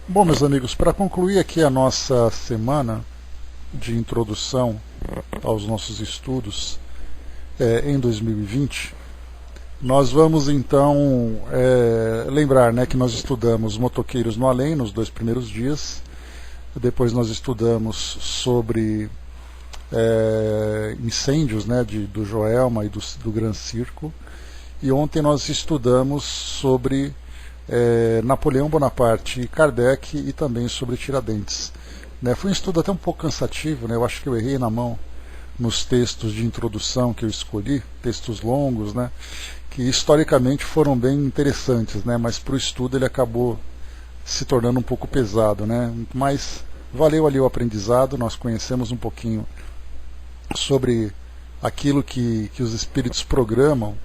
Bom, meus amigos, para concluir aqui a nossa semana de introdução aos nossos estudos em 2020, nós vamos então lembrar, né, que nós estudamos Motoqueiros no Além nos 2 primeiros dias, depois nós estudamos sobre incêndios, né, do Joelma e do Gran Circo, e ontem nós estudamos sobre Napoleão Bonaparte e Kardec e também sobre Tiradentes. Né, foi um estudo até um pouco cansativo, né, eu acho que eu errei na mão nos textos de introdução que eu escolhi, textos longos, né, que historicamente foram bem interessantes, né, mas para o estudo ele acabou se tornando um pouco pesado, né, mas valeu ali o aprendizado, nós conhecemos um pouquinho sobre aquilo que os espíritos programam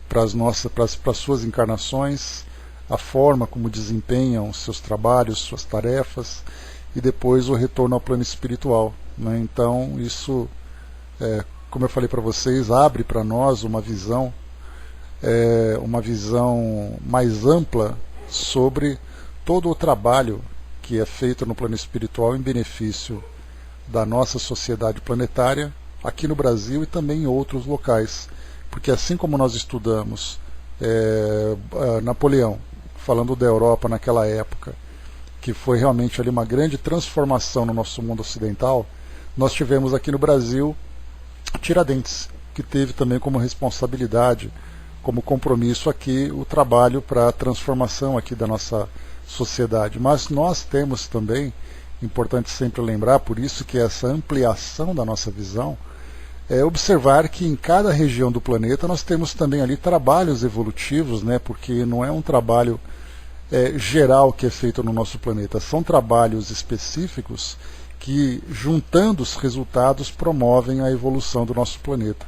para as suas encarnações, a forma como desempenham seus trabalhos, suas tarefas, e depois o retorno ao plano espiritual. Né? Então isso, como eu falei para vocês, abre para nós uma visão mais ampla sobre todo o trabalho que é feito no plano espiritual em benefício da nossa sociedade planetária, aqui no Brasil e também em outros locais. Porque assim como nós estudamos Napoleão, falando da Europa naquela época, que foi realmente ali uma grande transformação no nosso mundo ocidental, nós tivemos aqui no Brasil Tiradentes, que teve também como responsabilidade, como compromisso aqui, o trabalho para a transformação aqui da nossa sociedade. Mas nós temos também, importante sempre lembrar, por isso que essa ampliação da nossa visão, observar que em cada região do planeta nós temos também ali trabalhos evolutivos, né, porque não é um trabalho geral que é feito no nosso planeta, são trabalhos específicos que, juntando os resultados, promovem a evolução do nosso planeta.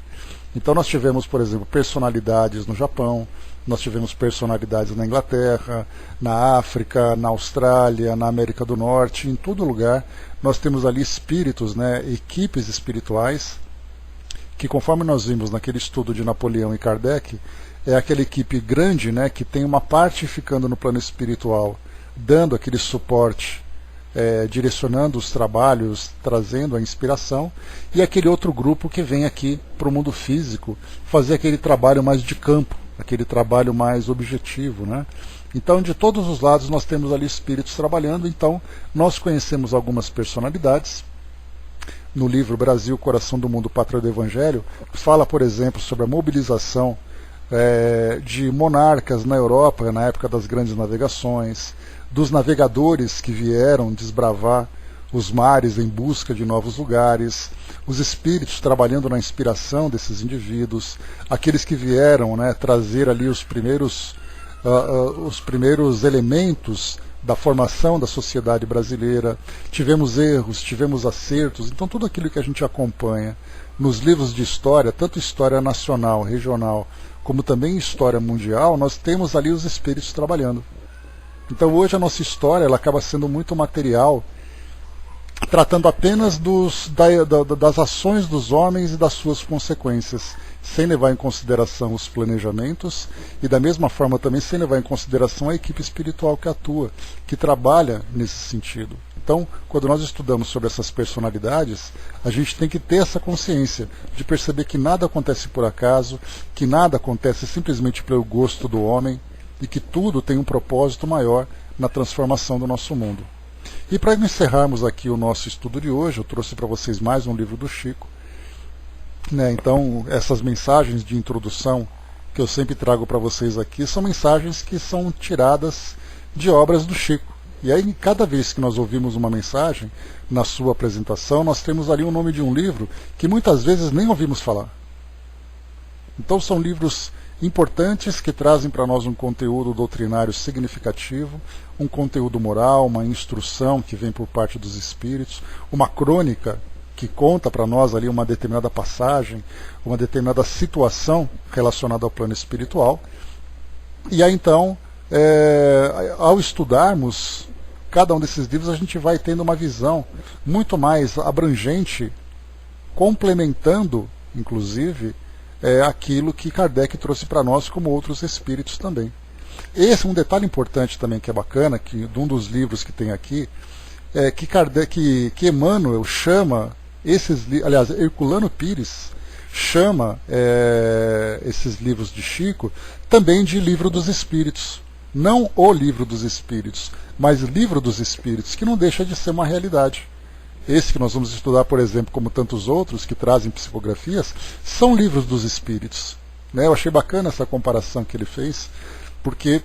Então nós tivemos, por exemplo, personalidades no Japão, nós tivemos personalidades na Inglaterra, na África, na Austrália, na América do Norte, em todo lugar nós temos ali espíritos, né, equipes espirituais, que conforme nós vimos naquele estudo de Napoleão e Kardec, é aquela equipe grande, né, que tem uma parte ficando no plano espiritual, dando aquele suporte, direcionando os trabalhos, trazendo a inspiração, e aquele outro grupo que vem aqui para o mundo físico fazer aquele trabalho mais de campo, aquele trabalho mais objetivo, né? Então, de todos os lados nós temos ali espíritos trabalhando. Então nós conhecemos algumas personalidades. No livro Brasil, Coração do Mundo, Pátria do Evangelho, fala, por exemplo, sobre a mobilização de monarcas na Europa, na época das grandes navegações, dos navegadores que vieram desbravar os mares em busca de novos lugares, os espíritos trabalhando na inspiração desses indivíduos, aqueles que vieram, né, trazer ali os primeiros elementos da formação da sociedade brasileira. Tivemos erros, tivemos acertos. Então tudo aquilo que a gente acompanha nos livros de história, tanto história nacional, regional, como também história mundial, nós temos ali os espíritos trabalhando. Então hoje a nossa história ela acaba sendo muito material, tratando apenas das ações dos homens e das suas consequências, sem levar em consideração os planejamentos e da mesma forma também sem levar em consideração a equipe espiritual que atua, que trabalha nesse sentido. Então, quando nós estudamos sobre essas personalidades, a gente tem que ter essa consciência de perceber que nada acontece por acaso, que nada acontece simplesmente pelo gosto do homem e que tudo tem um propósito maior na transformação do nosso mundo. E para encerrarmos aqui o nosso estudo de hoje, eu trouxe para vocês mais um livro do Chico. Né, então, essas mensagens de introdução que eu sempre trago para vocês aqui são mensagens que são tiradas de obras do Chico. E aí, cada vez que nós ouvimos uma mensagem na sua apresentação, nós temos ali o nome de um livro que muitas vezes nem ouvimos falar. Então, são livros importantes que trazem para nós um conteúdo doutrinário significativo, um conteúdo moral, uma instrução que vem por parte dos espíritos, uma crônica que conta para nós ali uma determinada passagem, uma determinada situação relacionada ao plano espiritual. E aí então, ao estudarmos cada um desses livros, a gente vai tendo uma visão muito mais abrangente, complementando, inclusive, aquilo que Kardec trouxe para nós, como outros espíritos também. Esse é um detalhe importante também que é bacana, que de um dos livros que tem aqui, é que Kardec, que Emmanuel chama aliás, Herculano Pires chama esses livros de Chico também de Livro dos Espíritos. Não o Livro dos Espíritos, mas Livro dos Espíritos, que não deixa de ser uma realidade. Esse que nós vamos estudar, por exemplo, como tantos outros que trazem psicografias, são livros dos espíritos. Né? Eu achei bacana essa comparação que ele fez, porque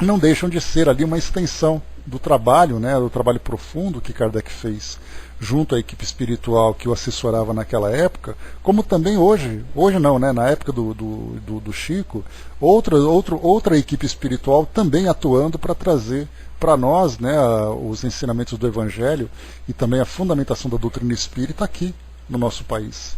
não deixam de ser ali uma extensão do trabalho, né, do trabalho profundo que Kardec fez junto à equipe espiritual que o assessorava naquela época, como também hoje não, né, na época do Chico, outra equipe espiritual também atuando para trazer para nós, né, os ensinamentos do Evangelho e também a fundamentação da doutrina espírita aqui no nosso país.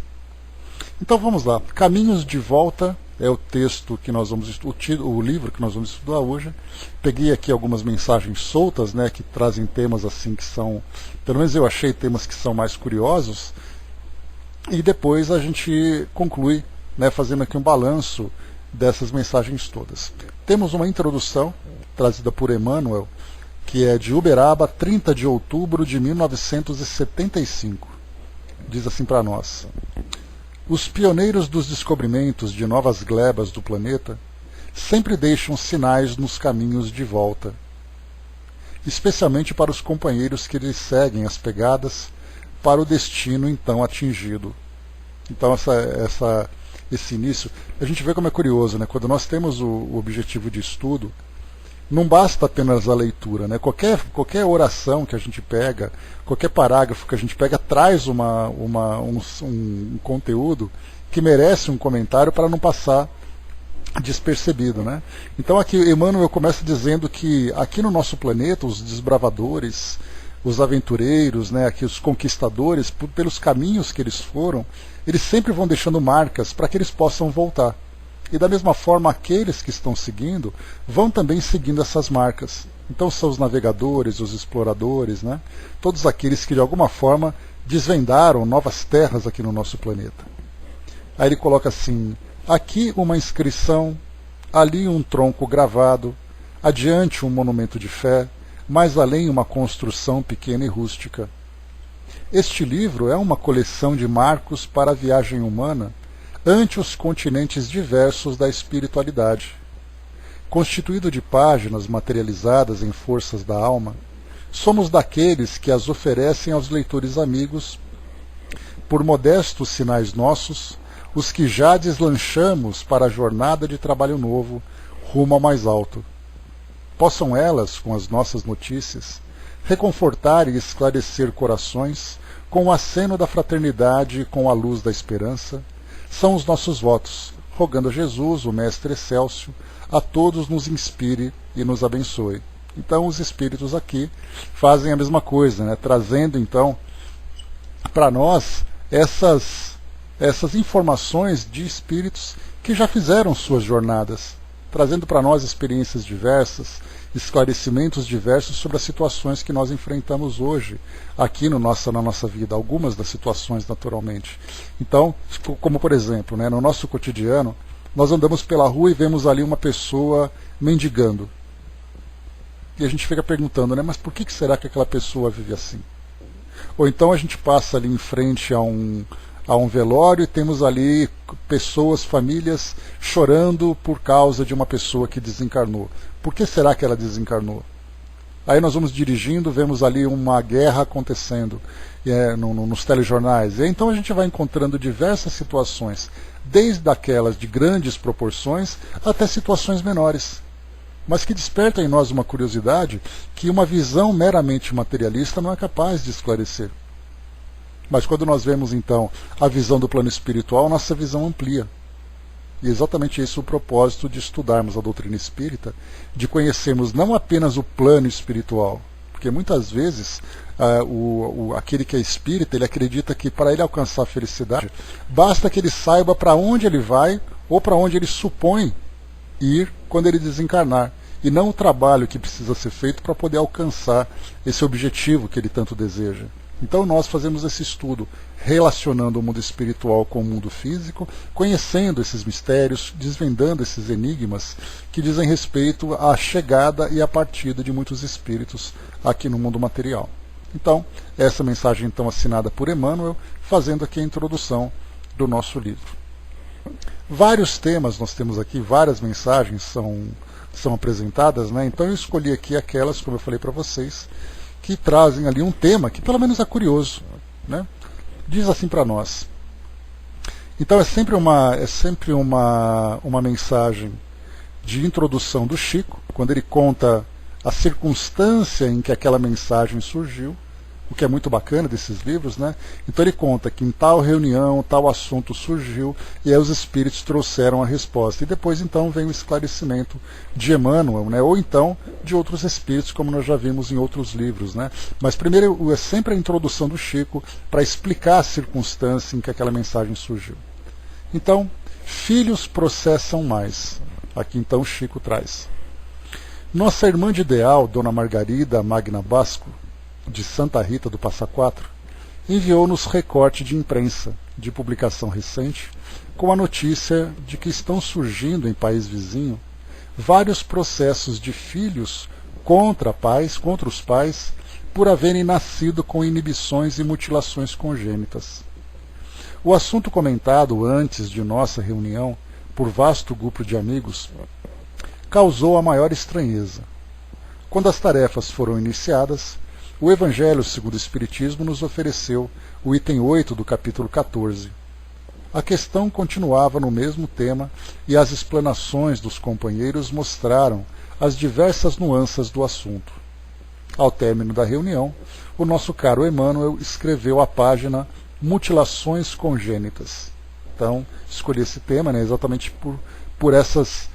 Então vamos lá. Caminhos de Volta é o texto que nós vamos o livro que nós vamos estudar hoje. Peguei aqui algumas mensagens soltas, né, que trazem temas assim que são, pelo menos eu achei temas que são mais curiosos. E depois a gente conclui, né, fazendo aqui um balanço dessas mensagens todas. Temos uma introdução trazida por Emmanuel, que é de Uberaba, 30 de outubro de 1975. Diz assim para nós: os pioneiros dos descobrimentos de novas glebas do planeta sempre deixam sinais nos caminhos de volta, especialmente para os companheiros que lhes seguem as pegadas para o destino então atingido. Então esse início, a gente vê como é curioso, né? Quando nós temos o objetivo de estudo, não basta apenas a leitura, né? Qualquer oração que a gente pega, qualquer parágrafo que a gente pega, traz um conteúdo que merece um comentário para não passar despercebido, né? Então aqui Emmanuel começa dizendo que aqui no nosso planeta, os desbravadores, os aventureiros, né, aqui os conquistadores, pelos caminhos que eles foram, eles sempre vão deixando marcas para que eles possam voltar. E da mesma forma, aqueles que estão seguindo vão também seguindo essas marcas. Então são os navegadores, os exploradores, né? Todos aqueles que de alguma forma desvendaram novas terras aqui no nosso planeta. Aí ele coloca assim: aqui uma inscrição, ali um tronco gravado, adiante um monumento de fé, mais além uma construção pequena e rústica. Este livro é uma coleção de marcos para a viagem humana ante os continentes diversos da espiritualidade. Constituído de páginas materializadas em forças da alma, somos daqueles que as oferecem aos leitores amigos, por modestos sinais nossos, os que já deslanchamos para a jornada de trabalho novo, rumo ao mais alto. Possam elas, com as nossas notícias, reconfortar e esclarecer corações com o aceno da fraternidade e com a luz da esperança, são os nossos votos, rogando a Jesus, o Mestre Excélsio, a todos nos inspire e nos abençoe. Então os espíritos aqui fazem a mesma coisa, né? Trazendo então para nós essas informações de espíritos que já fizeram suas jornadas, trazendo para nós experiências diversas, esclarecimentos diversos sobre as situações que nós enfrentamos hoje, aqui na nossa vida, algumas das situações naturalmente. Então, como por exemplo, né, no nosso cotidiano, nós andamos pela rua e vemos ali uma pessoa mendigando. E a gente fica perguntando, né, mas por que será que aquela pessoa vive assim? Ou então a gente passa ali em frente a um velório e temos ali pessoas, famílias chorando por causa de uma pessoa que desencarnou. Por que será que ela desencarnou? Aí nós vamos dirigindo, vemos ali uma guerra acontecendo nos telejornais. E então a gente vai encontrando diversas situações, desde aquelas de grandes proporções até situações menores, mas que despertam em nós uma curiosidade que uma visão meramente materialista não é capaz de esclarecer. Mas quando nós vemos então a visão do plano espiritual, nossa visão amplia. E é exatamente esse o propósito de estudarmos a doutrina espírita, de conhecermos não apenas o plano espiritual, porque muitas vezes aquele que é espírita, ele acredita que para ele alcançar a felicidade, basta que ele saiba para onde ele vai ou para onde ele supõe ir quando ele desencarnar, e não o trabalho que precisa ser feito para poder alcançar esse objetivo que ele tanto deseja. Então nós fazemos esse estudo relacionando o mundo espiritual com o mundo físico, conhecendo esses mistérios, desvendando esses enigmas que dizem respeito à chegada e à partida de muitos espíritos aqui no mundo material. Então, essa mensagem então assinada por Emmanuel, fazendo aqui a introdução do nosso livro. Vários temas nós temos aqui, várias mensagens são apresentadas, né? Então eu escolhi aqui aquelas, como eu falei para vocês, que trazem ali um tema que pelo menos é curioso, né? Diz assim para nós. Então é sempre uma mensagem de introdução do Chico, quando ele conta a circunstância em que aquela mensagem surgiu, o que é muito bacana desses livros, né? Então ele conta que em tal reunião, tal assunto surgiu, e aí os espíritos trouxeram a resposta. E depois então vem o esclarecimento de Emmanuel, né? Ou então de outros espíritos, como nós já vimos em outros livros, né? Mas primeiro é sempre a introdução do Chico para explicar a circunstância em que aquela mensagem surgiu. Então, filhos processam mais. Aqui então Chico traz. Nossa irmã de ideal, Dona Margarida Magna Basco, de Santa Rita do Passa Quatro, enviou-nos recorte de imprensa, de publicação recente, com a notícia de que estão surgindo em país vizinho vários processos de filhos contra os pais, por haverem nascido com inibições e mutilações congênitas. O assunto comentado antes de nossa reunião, por vasto grupo de amigos, causou a maior estranheza. Quando as tarefas foram iniciadas, o Evangelho segundo o Espiritismo nos ofereceu o item 8 do capítulo 14. A questão continuava no mesmo tema e as explanações dos companheiros mostraram as diversas nuances do assunto. Ao término da reunião, o nosso caro Emmanuel escreveu a página Mutilações Congênitas. Então, escolhi esse tema, né, exatamente por essas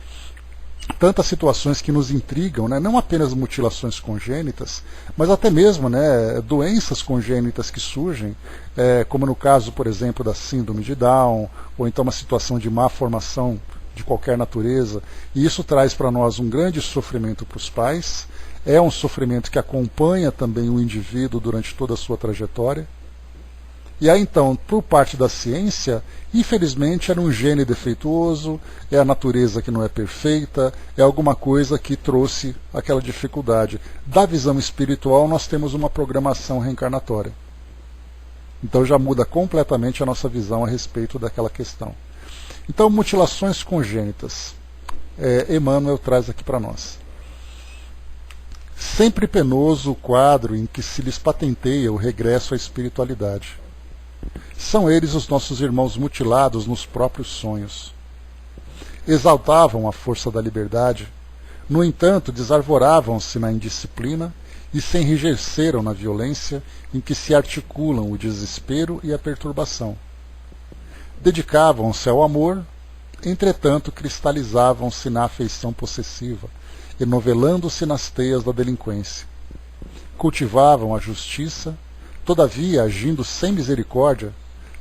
tantas situações que nos intrigam, né? Não apenas mutilações congênitas, mas até mesmo, né, doenças congênitas que surgem, como no caso, por exemplo, da síndrome de Down, ou então uma situação de má formação de qualquer natureza, e isso traz para nós um grande sofrimento para os pais, é um sofrimento que acompanha também o indivíduo durante toda a sua trajetória. E aí então, por parte da ciência, infelizmente era um gene defeituoso, é a natureza que não é perfeita, é alguma coisa que trouxe aquela dificuldade. Da visão espiritual, nós temos uma programação reencarnatória. Então já muda completamente a nossa visão a respeito daquela questão. Então, mutilações congênitas. Emmanuel traz aqui para nós. Sempre penoso o quadro em que se lhes patenteia o regresso à espiritualidade. São eles os nossos irmãos mutilados nos próprios sonhos. Exaltavam a força da liberdade, no entanto desarvoravam-se na indisciplina e se enrijeceram na violência em que se articulam o desespero e a perturbação. Dedicavam-se ao amor, entretanto cristalizavam-se na afeição possessiva, enovelando-se nas teias da delinquência. Cultivavam a justiça, todavia, agindo sem misericórdia,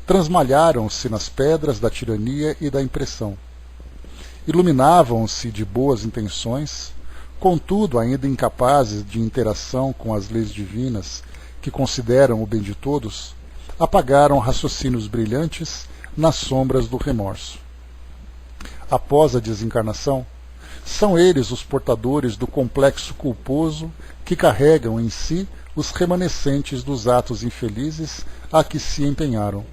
transmalharam-se nas pedras da tirania e da impressão. Iluminavam-se de boas intenções, contudo ainda incapazes de interação com as leis divinas, que consideram o bem de todos, apagaram raciocínios brilhantes nas sombras do remorso. Após a desencarnação, são eles os portadores do complexo culposo que carregam em si os remanescentes dos atos infelizes a que se empenharam.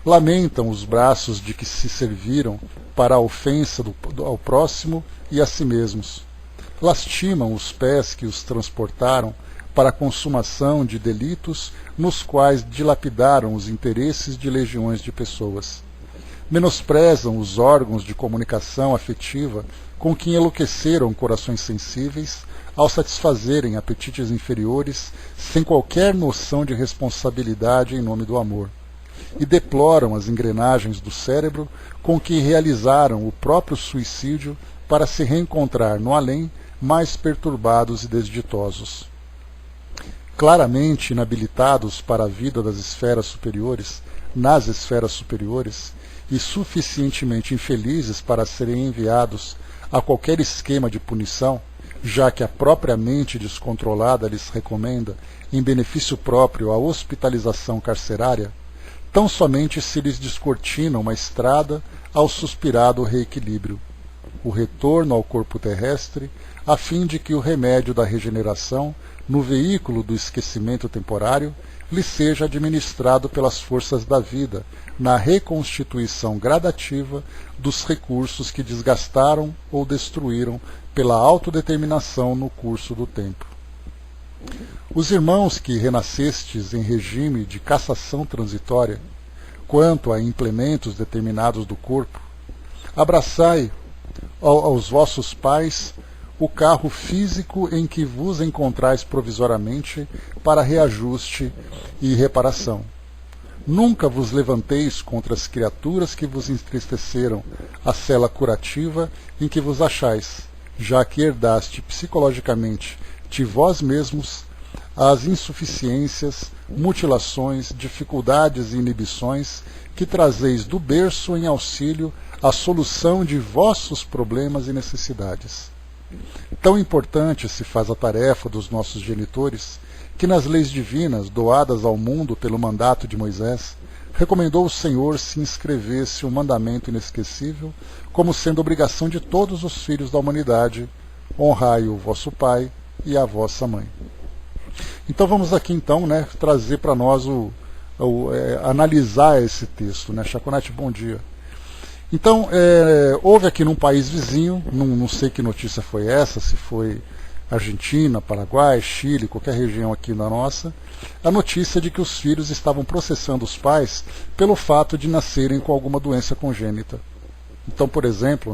Lamentam os braços de que se serviram para a ofensa ao próximo e a si mesmos. Lastimam os pés que os transportaram para a consumação de delitos nos quais dilapidaram os interesses de legiões de pessoas. Menosprezam os órgãos de comunicação afetiva com que enlouqueceram corações sensíveis ao satisfazerem apetites inferiores sem qualquer noção de responsabilidade em nome do amor. E deploram as engrenagens do cérebro com que realizaram o próprio suicídio para se reencontrar no além mais perturbados e desditosos. Claramente inabilitados para a vida das esferas superiores, nas esferas superiores, e suficientemente infelizes para serem enviados a qualquer esquema de punição, já que a própria mente descontrolada lhes recomenda, em benefício próprio, a hospitalização carcerária, tão somente se lhes descortina uma estrada ao suspirado reequilíbrio, o retorno ao corpo terrestre, a fim de que o remédio da regeneração, no veículo do esquecimento temporário, lhe seja administrado pelas forças da vida, na reconstituição gradativa dos recursos que desgastaram ou destruíram pela autodeterminação no curso do tempo. Os irmãos que renascestes em regime de cassação transitória, quanto a implementos determinados do corpo, abraçai aos vossos pais o carro físico em que vos encontrais provisoriamente para reajuste e reparação. Nunca vos levanteis contra as criaturas que vos entristeceram a cela curativa em que vos achais, já que herdaste psicologicamente de vós mesmos as insuficiências, mutilações, dificuldades e inibições que trazeis do berço em auxílio à solução de vossos problemas e necessidades. Tão importante se faz a tarefa dos nossos genitores, que nas leis divinas, doadas ao mundo pelo mandato de Moisés, recomendou o Senhor se inscrevesse um mandamento inesquecível, como sendo obrigação de todos os filhos da humanidade: honrai o vosso pai e a vossa mãe. Então vamos aqui então, trazer para nós analisar esse texto, Chaconete, bom dia. Então, houve aqui num país vizinho, não sei que notícia foi essa, se foi Argentina, Paraguai, Chile, qualquer região aqui da nossa, a notícia de que os filhos estavam processando os pais pelo fato de nascerem com alguma doença congênita. Então, por exemplo,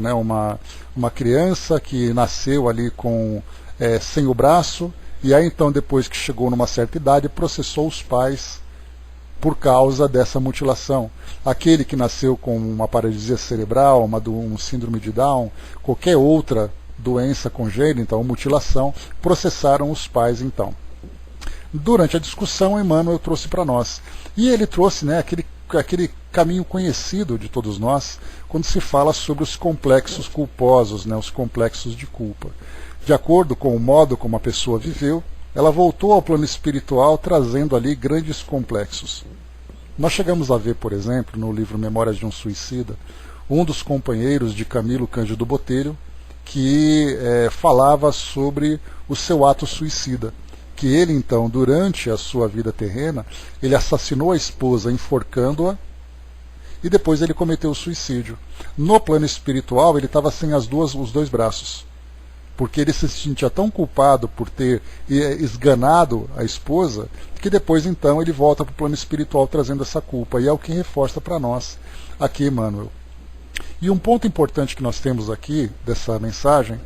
uma criança que nasceu ali sem o braço, e aí então depois que chegou numa certa idade, processou os pais por causa dessa mutilação. Aquele que nasceu com uma paralisia cerebral, um síndrome de Down, qualquer outra doença congênita ou mutilação, processaram os pais então. Durante a discussão, Emmanuel trouxe para nós. E ele trouxe aquele caminho conhecido de todos nós, quando se fala sobre os complexos culposos, os complexos de culpa. De acordo com o modo como a pessoa viveu, ela voltou ao plano espiritual trazendo ali grandes complexos. Nós chegamos a ver, por exemplo, no livro Memórias de um Suicida, um dos companheiros de Camilo Cândido Botelho, que falava sobre o seu ato suicida. Que ele, então, durante a sua vida terrena, ele assassinou a esposa enforcando-a e depois ele cometeu o suicídio. No plano espiritual, ele estava sem os dois braços, porque ele se sentia tão culpado por ter esganado a esposa, que depois então ele volta para o plano espiritual trazendo essa culpa, e é o que reforça para nós aqui, Emmanuel. E um ponto importante que nós temos aqui dessa mensagem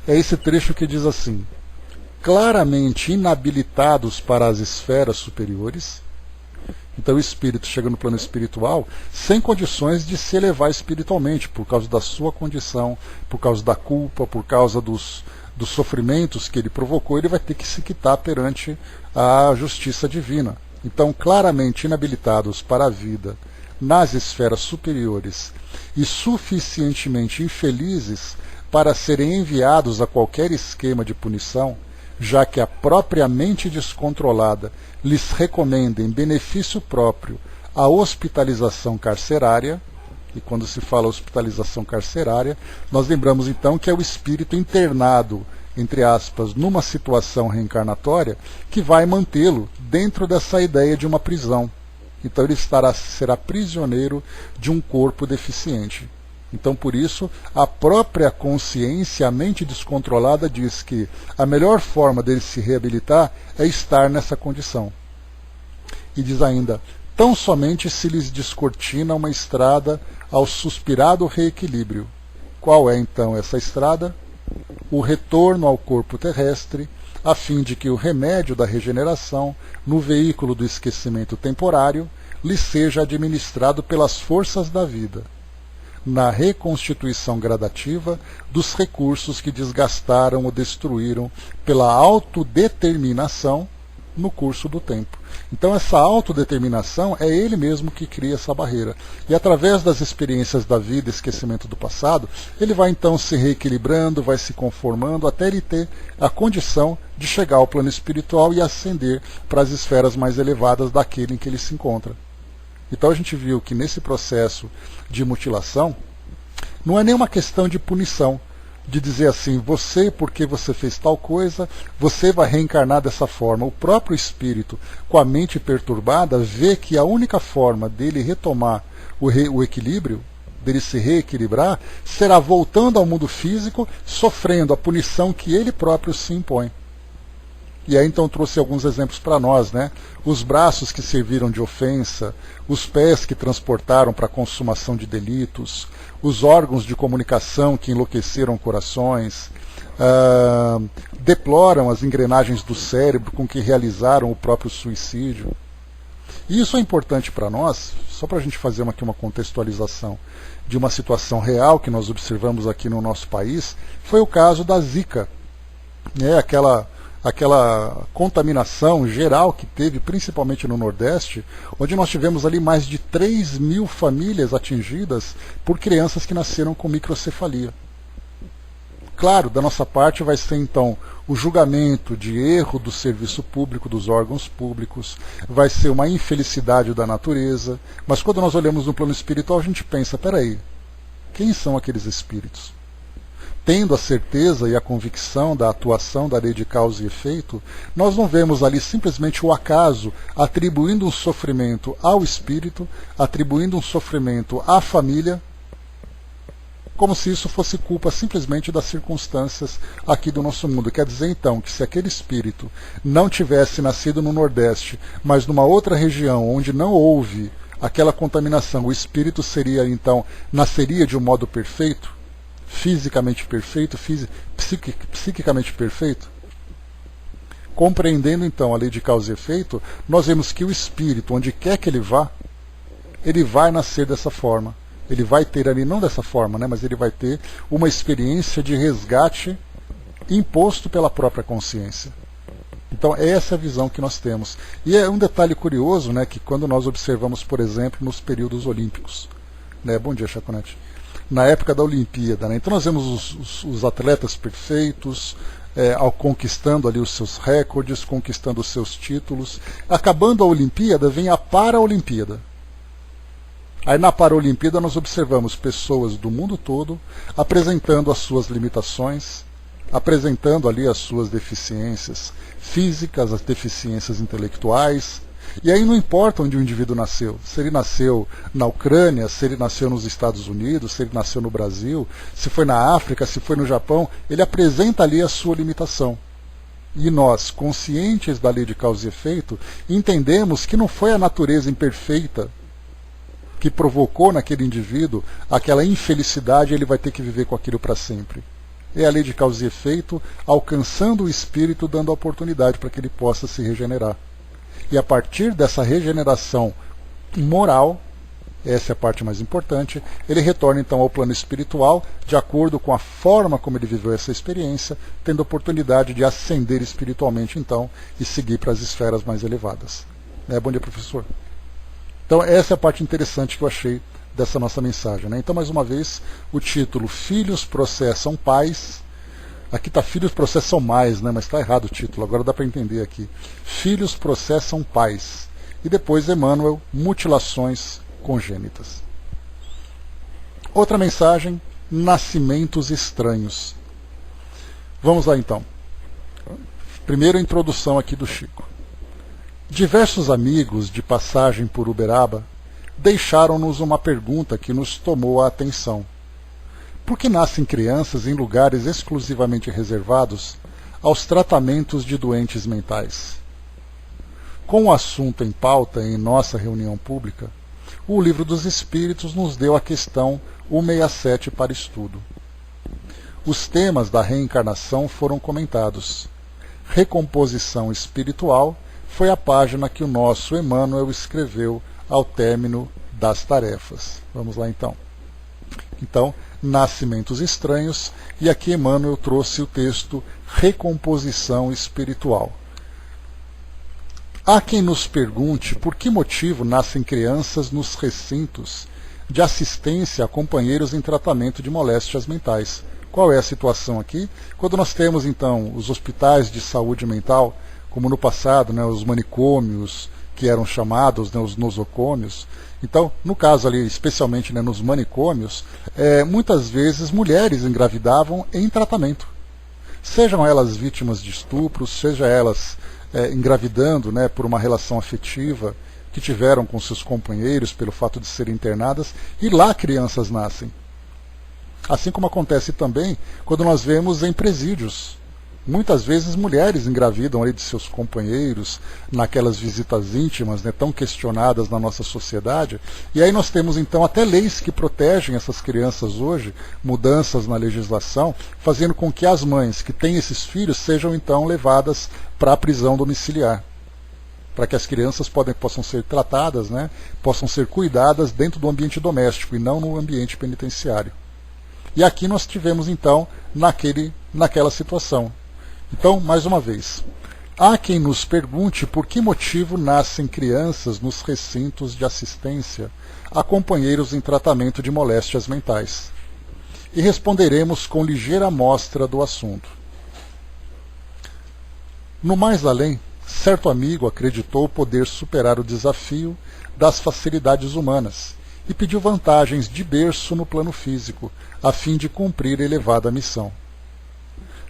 é esse trecho que diz assim: claramente inabilitados para as esferas superiores. Então o espírito chega no plano espiritual sem condições de se elevar espiritualmente, por causa da sua condição, por causa da culpa, por causa dos sofrimentos que ele provocou, ele vai ter que se quitar perante a justiça divina. Então, claramente inabilitados para a vida nas esferas superiores e suficientemente infelizes para serem enviados a qualquer esquema de punição, já que a própria mente descontrolada lhes recomenda em benefício próprio a hospitalização carcerária. E quando se fala hospitalização carcerária, nós lembramos então que é o espírito internado, entre aspas, numa situação reencarnatória que vai mantê-lo dentro dessa ideia de uma prisão. Então ele será prisioneiro de um corpo deficiente. Então, por isso, a própria consciência, a mente descontrolada, diz que a melhor forma dele se reabilitar é estar nessa condição. E diz ainda: tão somente se lhes descortina uma estrada ao suspirado reequilíbrio. Qual é então essa estrada? O retorno ao corpo terrestre, a fim de que o remédio da regeneração, no veículo do esquecimento temporário, lhe seja administrado pelas forças da vida, na reconstituição gradativa dos recursos que desgastaram ou destruíram pela autodeterminação no curso do tempo. Então essa autodeterminação é ele mesmo que cria essa barreira. E através das experiências da vida, esquecimento do passado, ele vai então se reequilibrando, vai se conformando, até ele ter a condição de chegar ao plano espiritual e ascender para as esferas mais elevadas daquele em que ele se encontra. Então a gente viu que nesse processo de mutilação, não é nenhuma questão de punição, de dizer assim, você, porque você fez tal coisa, você vai reencarnar dessa forma. O próprio espírito, com a mente perturbada, vê que a única forma dele retomar o equilíbrio, dele se reequilibrar, será voltando ao mundo físico, sofrendo a punição que ele próprio se impõe. E aí então trouxe alguns exemplos para nós, né? Os braços que serviram de ofensa, os pés que transportaram para a consumação de delitos, os órgãos de comunicação que enlouqueceram corações, deploram as engrenagens do cérebro com que realizaram o próprio suicídio. E isso é importante para nós, só para a gente fazer aqui uma contextualização de uma situação real que nós observamos aqui no nosso país, foi o caso da Zika, né? Aquela contaminação geral que teve, principalmente no Nordeste, onde nós tivemos ali mais de 3.000 famílias atingidas por crianças que nasceram com microcefalia. Claro, da nossa parte vai ser então o julgamento de erro do serviço público, dos órgãos públicos, vai ser uma infelicidade da natureza, mas quando nós olhamos no plano espiritual a gente pensa, peraí, quem são aqueles espíritos? Tendo a certeza e a convicção da atuação da lei de causa e efeito, nós não vemos ali simplesmente o acaso atribuindo um sofrimento ao espírito, atribuindo um sofrimento à família, como se isso fosse culpa simplesmente das circunstâncias aqui do nosso mundo. Quer dizer então que se aquele espírito não tivesse nascido no Nordeste, mas numa outra região onde não houve aquela contaminação, o espírito seria então, nasceria de um modo perfeito? Fisicamente perfeito, psiquicamente perfeito? Compreendendo então a lei de causa e efeito, nós vemos que o espírito, onde quer que ele vá, ele vai nascer dessa forma. Ele vai ter ali, não dessa forma, né, mas ele vai ter uma experiência de resgate imposto pela própria consciência. Então essa é a visão que nós temos. E é um detalhe curioso, né, que quando nós observamos, por exemplo, nos períodos olímpicos, né, bom dia, Chaconete, na época da Olimpíada, né? Então nós vemos os atletas perfeitos, conquistando ali os seus recordes, conquistando os seus títulos. Acabando a Olimpíada, vem a Paraolimpíada. Aí na Paraolimpíada nós observamos pessoas do mundo todo apresentando as suas limitações, apresentando ali as suas deficiências físicas, as deficiências intelectuais. E aí não importa onde o indivíduo nasceu, se ele nasceu na Ucrânia, se ele nasceu nos Estados Unidos, se ele nasceu no Brasil, se foi na África, se foi no Japão, ele apresenta ali a sua limitação. E nós, conscientes da lei de causa e efeito, entendemos que não foi a natureza imperfeita que provocou naquele indivíduo aquela infelicidade e ele vai ter que viver com aquilo para sempre. É a lei de causa e efeito alcançando o espírito, dando a oportunidade para que ele possa se regenerar. E a partir dessa regeneração moral, essa é a parte mais importante, ele retorna então ao plano espiritual, de acordo com a forma como ele viveu essa experiência, tendo a oportunidade de ascender espiritualmente então e seguir para as esferas mais elevadas. Bom dia, professor. Então essa é a parte interessante que eu achei dessa nossa mensagem, né? Então, mais uma vez, o título Filhos processam pais. Aqui está filhos processam mais, né? Mas está errado o título, agora dá para entender aqui. Filhos processam pais. E depois, Emmanuel, mutilações congênitas. Outra mensagem, nascimentos estranhos. Vamos lá então. Primeiro a introdução aqui do Chico. Diversos amigos de passagem por Uberaba deixaram-nos uma pergunta que nos tomou a atenção. Por que nascem crianças em lugares exclusivamente reservados aos tratamentos de doentes mentais? Com o assunto em pauta em nossa reunião pública, o Livro dos Espíritos nos deu a questão 167 para estudo. Os temas da reencarnação foram comentados. Recomposição espiritual foi a página que o nosso Emmanuel escreveu ao término das tarefas. Vamos lá então. Então, nascimentos estranhos, e aqui Emmanuel trouxe o texto Recomposição Espiritual. Há quem nos pergunte por que motivo nascem crianças nos recintos de assistência a companheiros em tratamento de moléstias mentais. Qual é a situação aqui? Quando nós temos, então, os hospitais de saúde mental, como no passado, né, os manicômios, que eram chamados, né, os nosocômios. Então, no caso ali, especialmente, né, nos manicômios, muitas vezes mulheres engravidavam em tratamento. Sejam elas vítimas de estupros, seja elas engravidando, né, por uma relação afetiva que tiveram com seus companheiros pelo fato de serem internadas, e lá crianças nascem. Assim como acontece também quando nós vemos em presídios. Muitas vezes mulheres engravidam ali de seus companheiros, naquelas visitas íntimas, né, tão questionadas na nossa sociedade, e aí nós temos então até leis que protegem essas crianças hoje, mudanças na legislação, fazendo com que as mães que têm esses filhos sejam então levadas para a prisão domiciliar, para que as crianças possam ser tratadas, né, possam ser cuidadas dentro do ambiente doméstico e não no ambiente penitenciário. E aqui nós tivemos então naquela situação. Então, mais uma vez, há quem nos pergunte por que motivo nascem crianças nos recintos de assistência a companheiros em tratamento de moléstias mentais. E responderemos com ligeira amostra do assunto. No mais além, certo amigo acreditou poder superar o desafio das facilidades humanas e pediu vantagens de berço no plano físico, a fim de cumprir elevada missão.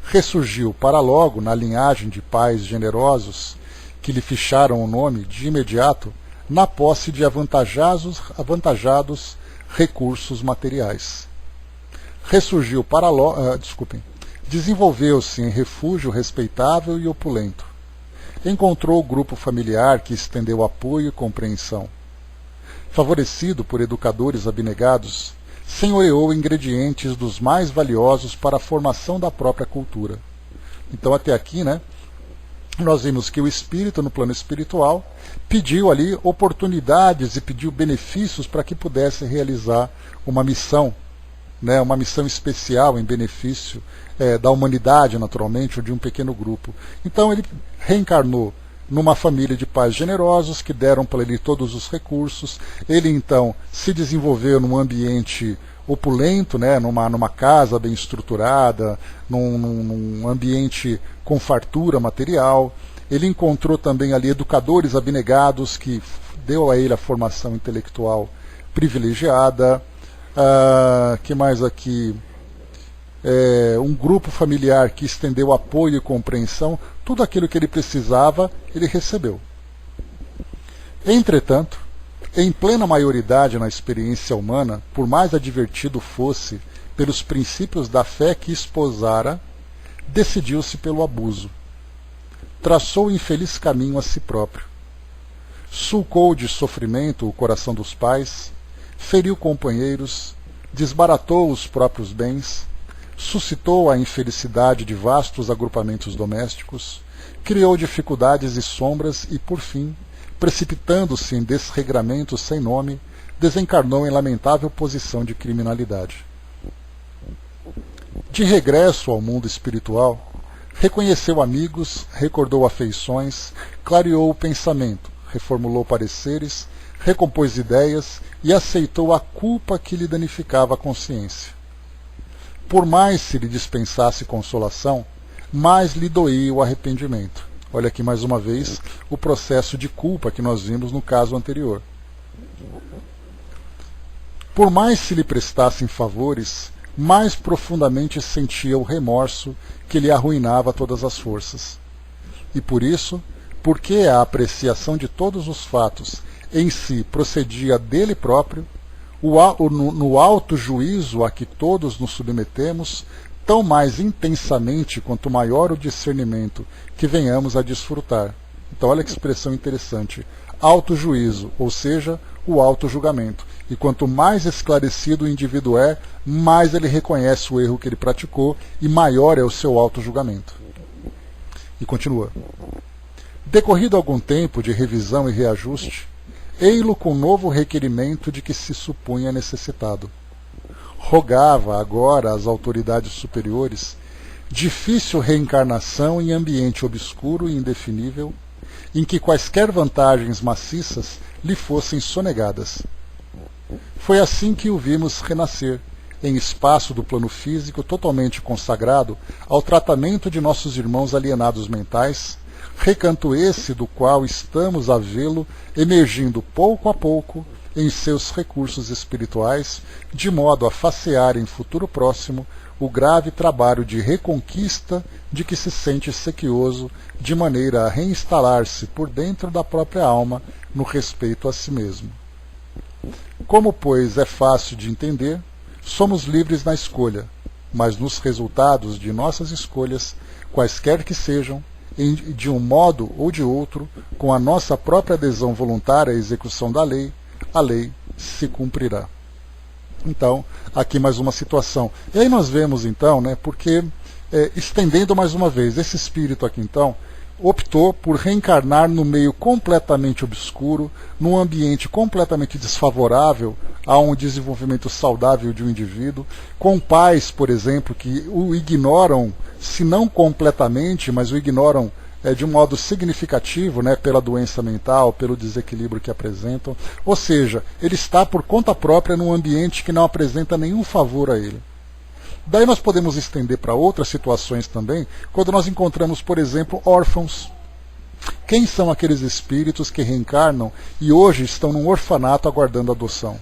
Ressurgiu para logo na linhagem de pais generosos que lhe ficharam o nome de imediato na posse de avantajados recursos materiais. Ressurgiu para logo, desenvolveu-se em refúgio respeitável e opulento. Encontrou o grupo familiar que estendeu apoio e compreensão. Favorecido por educadores abnegados, senhoreou ingredientes dos mais valiosos para a formação da própria cultura. Então, até aqui, né, nós vimos que o espírito, no plano espiritual, pediu ali oportunidades e pediu benefícios para que pudesse realizar uma missão, né, uma missão especial em benefício da humanidade, naturalmente, ou de um pequeno grupo. Então, ele reencarnou numa família de pais generosos que deram para ele todos os recursos. Ele então se desenvolveu num ambiente opulento, né, numa casa bem estruturada, num ambiente com fartura material. Ele encontrou também ali educadores abnegados que deu a ele a formação intelectual privilegiada. Que mais aqui? Um grupo familiar que estendeu apoio e compreensão. Tudo aquilo que ele precisava, ele recebeu. Entretanto, em plena maioridade na experiência humana, por mais advertido fosse pelos princípios da fé que esposara, decidiu-se pelo abuso. Traçou o infeliz caminho a si próprio. Sulcou de sofrimento o coração dos pais, feriu companheiros, desbaratou os próprios bens, suscitou a infelicidade de vastos agrupamentos domésticos, criou dificuldades e sombras e, por fim, precipitando-se em desregramentos sem nome, desencarnou em lamentável posição de criminalidade. De regresso ao mundo espiritual, reconheceu amigos, recordou afeições, clareou o pensamento, reformulou pareceres, recompôs ideias e aceitou a culpa que lhe danificava a consciência. Por mais se lhe dispensasse consolação, mais lhe doía o arrependimento. Olha aqui mais uma vez o processo de culpa que nós vimos no caso anterior. Por mais se lhe prestassem favores, mais profundamente sentia o remorso que lhe arruinava todas as forças. E por isso, porque a apreciação de todos os fatos em si procedia dele próprio, no alto juízo a que todos nos submetemos, tão mais intensamente quanto maior o discernimento que venhamos a desfrutar. Então olha que expressão interessante. Alto juízo, ou seja, o alto julgamento. E quanto mais esclarecido o indivíduo é, mais ele reconhece o erro que ele praticou e maior é o seu alto julgamento. E continua. Decorrido algum tempo de revisão e reajuste, ei-lo com novo requerimento de que se supunha necessitado. Rogava agora às autoridades superiores difícil reencarnação em ambiente obscuro e indefinível, em que quaisquer vantagens maciças lhe fossem sonegadas. Foi assim que o vimos renascer, em espaço do plano físico totalmente consagrado ao tratamento de nossos irmãos alienados mentais, recanto esse do qual estamos a vê-lo emergindo pouco a pouco em seus recursos espirituais, de modo a facear em futuro próximo o grave trabalho de reconquista de que se sente sequioso, de maneira a reinstalar-se por dentro da própria alma no respeito a si mesmo. Como, pois, é fácil de entender, somos livres na escolha, mas nos resultados de nossas escolhas, quaisquer que sejam, de um modo ou de outro, com a nossa própria adesão voluntária à execução da lei, a lei se cumprirá. Então, aqui mais uma situação. E aí nós vemos então, porque, estendendo mais uma vez, esse espírito aqui então, optou por reencarnar no meio completamente obscuro, num ambiente completamente desfavorável a um desenvolvimento saudável de um indivíduo, com pais, por exemplo, que o ignoram, se não completamente, mas o ignoram de um modo significativo, pela doença mental, pelo desequilíbrio que apresentam. Ou seja, ele está por conta própria num ambiente que não apresenta nenhum favor a ele. Daí nós podemos estender para outras situações também, quando nós encontramos, por exemplo, órfãos. Quem são aqueles espíritos que reencarnam e hoje estão num orfanato aguardando adoção?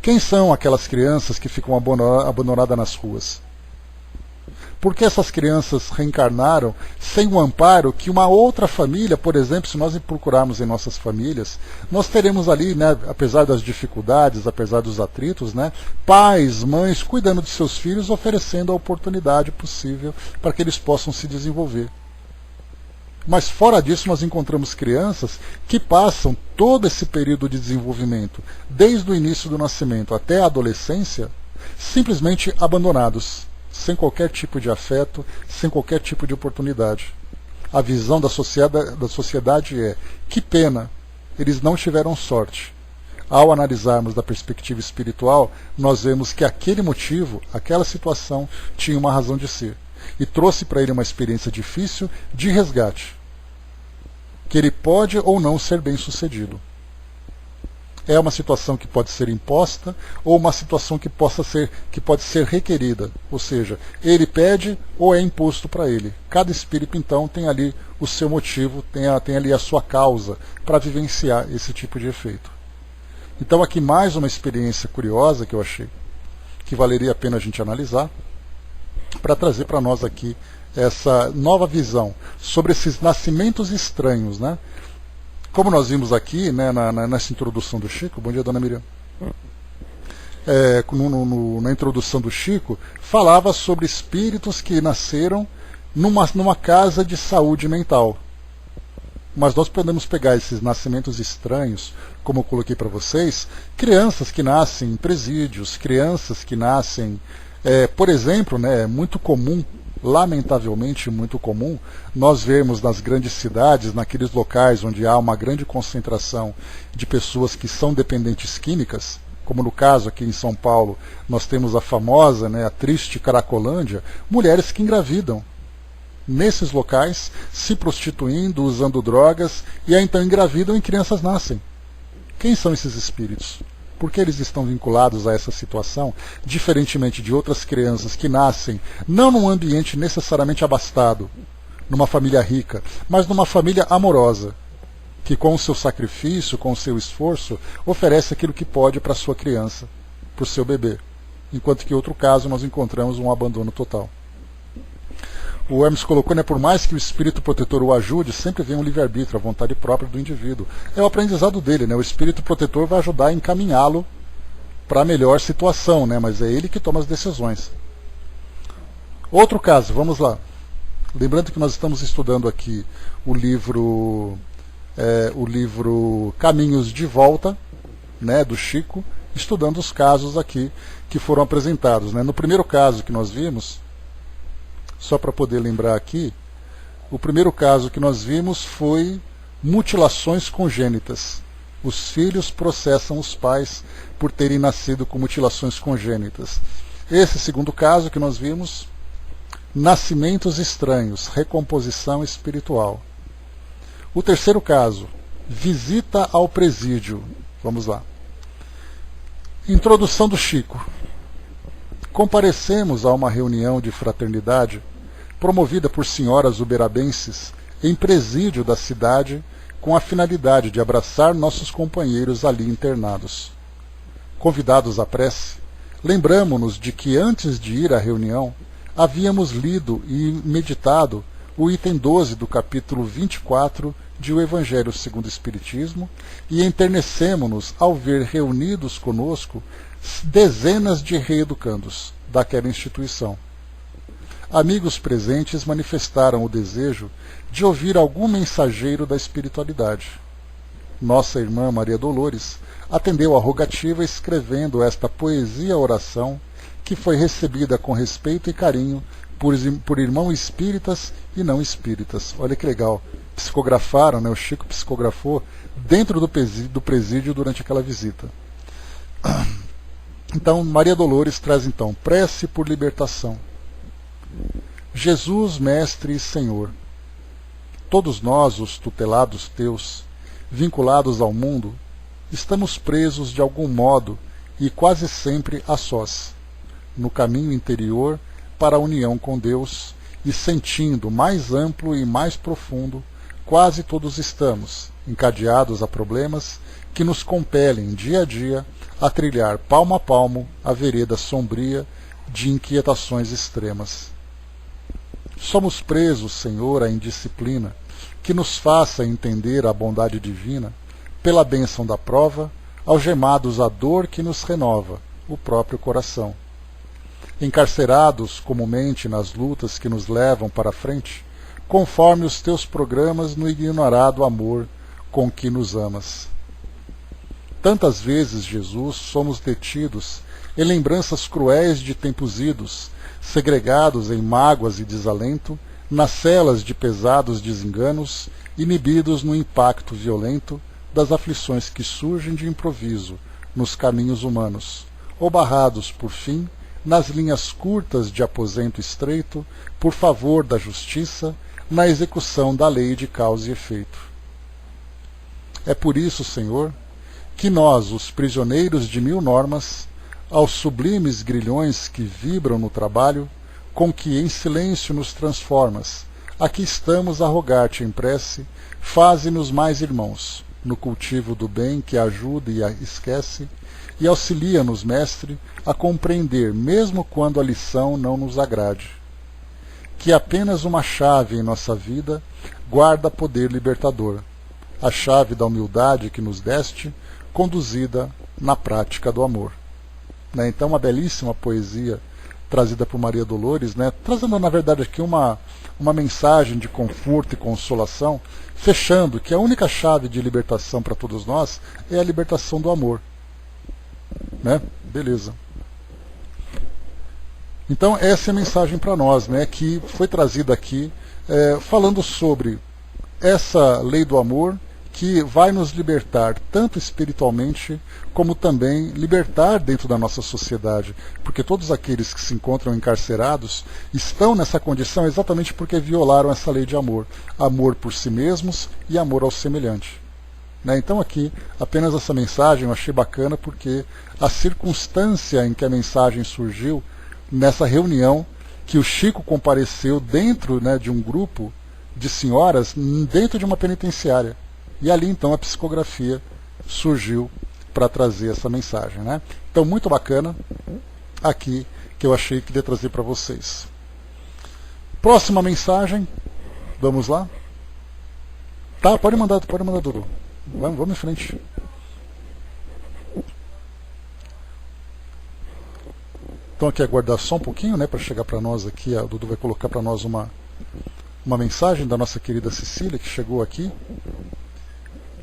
Quem são aquelas crianças que ficam abandonadas nas ruas? Porque essas crianças reencarnaram sem o amparo que uma outra família, por exemplo, se nós procurarmos em nossas famílias, nós teremos ali, apesar das dificuldades, apesar dos atritos, pais, mães cuidando de seus filhos, oferecendo a oportunidade possível para que eles possam se desenvolver. Mas fora disso nós encontramos crianças que passam todo esse período de desenvolvimento, desde o início do nascimento até a adolescência, simplesmente abandonados, sem qualquer tipo de afeto, sem qualquer tipo de oportunidade. A visão da sociedade é: que pena, eles não tiveram sorte. Ao analisarmos da perspectiva espiritual, nós vemos que aquele motivo, aquela situação, tinha uma razão de ser, e trouxe para ele uma experiência difícil de resgate, que ele pode ou não ser bem sucedido. É uma situação que pode ser imposta ou uma situação que pode ser requerida, ou seja, ele pede ou é imposto para ele. Cada espírito então tem ali o seu motivo, tem ali a sua causa para vivenciar esse tipo de efeito. Então aqui mais uma experiência curiosa que eu achei que valeria a pena a gente analisar, para trazer para nós aqui essa nova visão sobre esses nascimentos estranhos, Como nós vimos aqui, nessa introdução do Chico, bom dia, dona Miriam, na introdução do Chico, falava sobre espíritos que nasceram numa casa de saúde mental. Mas nós podemos pegar esses nascimentos estranhos, como eu coloquei para vocês, crianças que nascem em presídios, crianças que nascem, por exemplo, é muito comum, lamentavelmente muito comum, nós vemos nas grandes cidades, naqueles locais onde há uma grande concentração de pessoas que são dependentes químicas, como no caso aqui em São Paulo, nós temos a famosa, a triste Cracolândia, mulheres que engravidam nesses locais, se prostituindo, usando drogas, e aí então engravidam e crianças nascem. Quem são esses espíritos? Por que eles estão vinculados a essa situação, diferentemente de outras crianças que nascem não num ambiente necessariamente abastado, numa família rica, mas numa família amorosa, que com o seu sacrifício, com o seu esforço, oferece aquilo que pode para a sua criança, para o seu bebê. Enquanto que em outro caso nós encontramos um abandono total. O Hermes colocou, por mais que o espírito protetor o ajude, sempre vem um livre-arbítrio, a vontade própria do indivíduo. É o aprendizado dele, o espírito protetor vai ajudar a encaminhá-lo para a melhor situação, mas é ele que toma as decisões. Outro caso, vamos lá. Lembrando que nós estamos estudando aqui o livro Caminhos de Volta, do Chico, estudando os casos aqui que foram apresentados. No primeiro caso que nós vimos, só para poder lembrar aqui, o primeiro caso que nós vimos foi mutilações congênitas. Os filhos processam os pais por terem nascido com mutilações congênitas. Esse segundo caso que nós vimos, nascimentos estranhos, recomposição espiritual. O terceiro caso, visita ao presídio. Vamos lá. Introdução do Chico. Comparecemos a uma reunião de fraternidade promovida por senhoras uberabenses em presídio da cidade com a finalidade de abraçar nossos companheiros ali internados. Convidados à prece, lembramo-nos de que antes de ir à reunião havíamos lido e meditado o item 12 do capítulo 24 de O Evangelho segundo o Espiritismo e enternecemo-nos ao ver reunidos conosco dezenas de reeducandos daquela instituição. Amigos presentes manifestaram o desejo de ouvir algum mensageiro da espiritualidade. Nossa irmã Maria Dolores atendeu à rogativa escrevendo esta poesia-oração que foi recebida com respeito e carinho por irmãos espíritas e não espíritas. Olha que legal. Psicografaram, né? O Chico psicografou dentro do presídio durante aquela visita. Então, Maria Dolores traz então, prece por libertação. Jesus, Mestre e Senhor, todos nós, os tutelados teus, vinculados ao mundo, estamos presos de algum modo e quase sempre a sós, no caminho interior para a união com Deus, e sentindo mais amplo e mais profundo, quase todos estamos encadeados a problemas que nos compelem dia a dia a trilhar palmo a palmo a vereda sombria de inquietações extremas. Somos presos, Senhor, à indisciplina que nos faça entender a bondade divina pela bênção da prova, algemados à dor que nos renova o próprio coração. Encarcerados comumente nas lutas que nos levam para a frente, conforme os teus programas no ignorado amor com que nos amas. Tantas vezes, Jesus, somos detidos em lembranças cruéis de tempos idos, segregados em mágoas e desalento, nas celas de pesados desenganos, inibidos no impacto violento das aflições que surgem de improviso nos caminhos humanos, ou barrados, por fim, nas linhas curtas de aposento estreito, por favor da justiça, na execução da lei de causa e efeito. É por isso, Senhor, que nós, os prisioneiros de 1000 normas, aos sublimes grilhões que vibram no trabalho, com que em silêncio nos transformas, aqui estamos a rogar-te em prece, faze-nos mais irmãos, no cultivo do bem que ajuda e esquece, e auxilia-nos, Mestre, a compreender, mesmo quando a lição não nos agrade. Que apenas uma chave em nossa vida guarda poder libertador, a chave da humildade que nos deste, conduzida na prática do amor. Né? Então, uma belíssima poesia trazida por Maria Dolores, né? Trazendo, na verdade, aqui uma mensagem de conforto e consolação, fechando que a única chave de libertação para todos nós é a libertação do amor. Né? Beleza. Então essa é a mensagem para nós, né, que foi trazida aqui, falando sobre essa lei do amor que vai nos libertar tanto espiritualmente como também libertar dentro da nossa sociedade, porque todos aqueles que se encontram encarcerados estão nessa condição exatamente porque violaram essa lei de amor, amor por si mesmos e amor ao semelhante. Né? Então aqui, apenas essa mensagem eu achei bacana porque a circunstância em que a mensagem surgiu, nessa reunião que o Chico compareceu dentro, né, de um grupo de senhoras, dentro de uma penitenciária. E ali então a psicografia surgiu para trazer essa mensagem. Né? Então muito bacana aqui que eu achei que ia trazer para vocês. Próxima mensagem, vamos lá? Tá, pode mandar Dudu. Vamos em frente. Então aqui aguardar só um pouquinho, né, para chegar para nós aqui. A Dudu vai colocar para nós uma mensagem da nossa querida Cecília, que chegou aqui,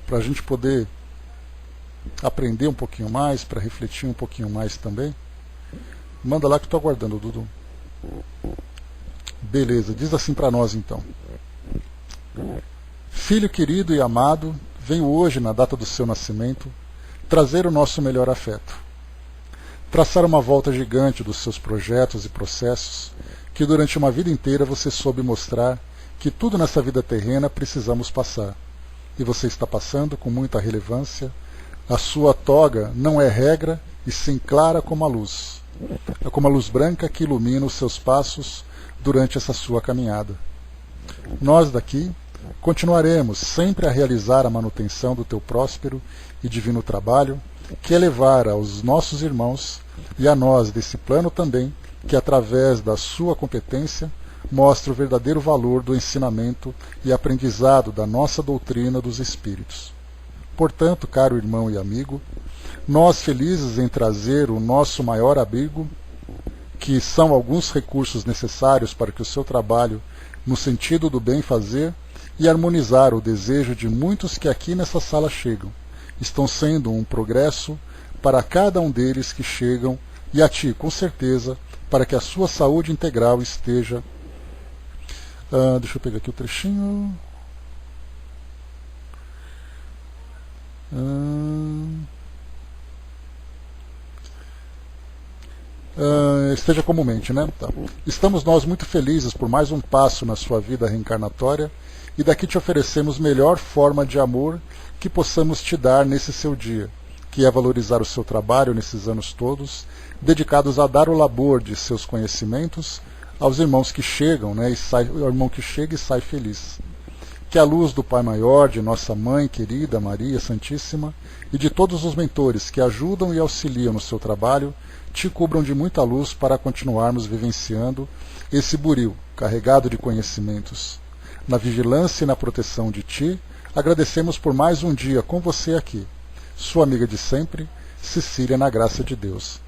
para a gente poder aprender um pouquinho mais, para refletir um pouquinho mais também. Manda lá que estou aguardando, Dudu. Beleza, diz assim para nós então. Filho querido e amado, venho hoje, na data do seu nascimento, trazer o nosso melhor afeto. Traçar uma volta gigante dos seus projetos e processos, que durante uma vida inteira você soube mostrar que tudo nessa vida terrena precisamos passar, e você está passando com muita relevância. A sua toga não é regra, e sim clara como a luz. É como a luz branca que ilumina os seus passos durante essa sua caminhada. Nós daqui continuaremos sempre a realizar a manutenção do teu próspero e divino trabalho, que é levar aos nossos irmãos e a nós desse plano também, que através da sua competência mostra o verdadeiro valor do ensinamento e aprendizado da nossa doutrina dos Espíritos. Portanto, caro irmão e amigo, nós felizes em trazer o nosso maior abrigo, que são alguns recursos necessários para que o seu trabalho, no sentido do bem fazer, e harmonizar o desejo de muitos que aqui nessa sala chegam, estão sendo um progresso para cada um deles que chegam, e a ti, com certeza, para que a sua saúde integral esteja... deixa eu pegar aqui o trechinho... esteja comumente, né? Tá. Estamos nós muito felizes por mais um passo na sua vida reencarnatória, e daqui te oferecemos melhor forma de amor que possamos te dar nesse seu dia, que é valorizar o seu trabalho nesses anos todos, dedicados a dar o labor de seus conhecimentos aos irmãos que chegam, né, o irmão que chega e sai feliz. Que a luz do Pai Maior, de nossa Mãe querida Maria Santíssima, e de todos os mentores que ajudam e auxiliam no seu trabalho, te cubram de muita luz para continuarmos vivenciando esse buril carregado de conhecimentos. Na vigilância e na proteção de ti, agradecemos por mais um dia com você aqui. Sua amiga de sempre, Cecília, na graça de Deus.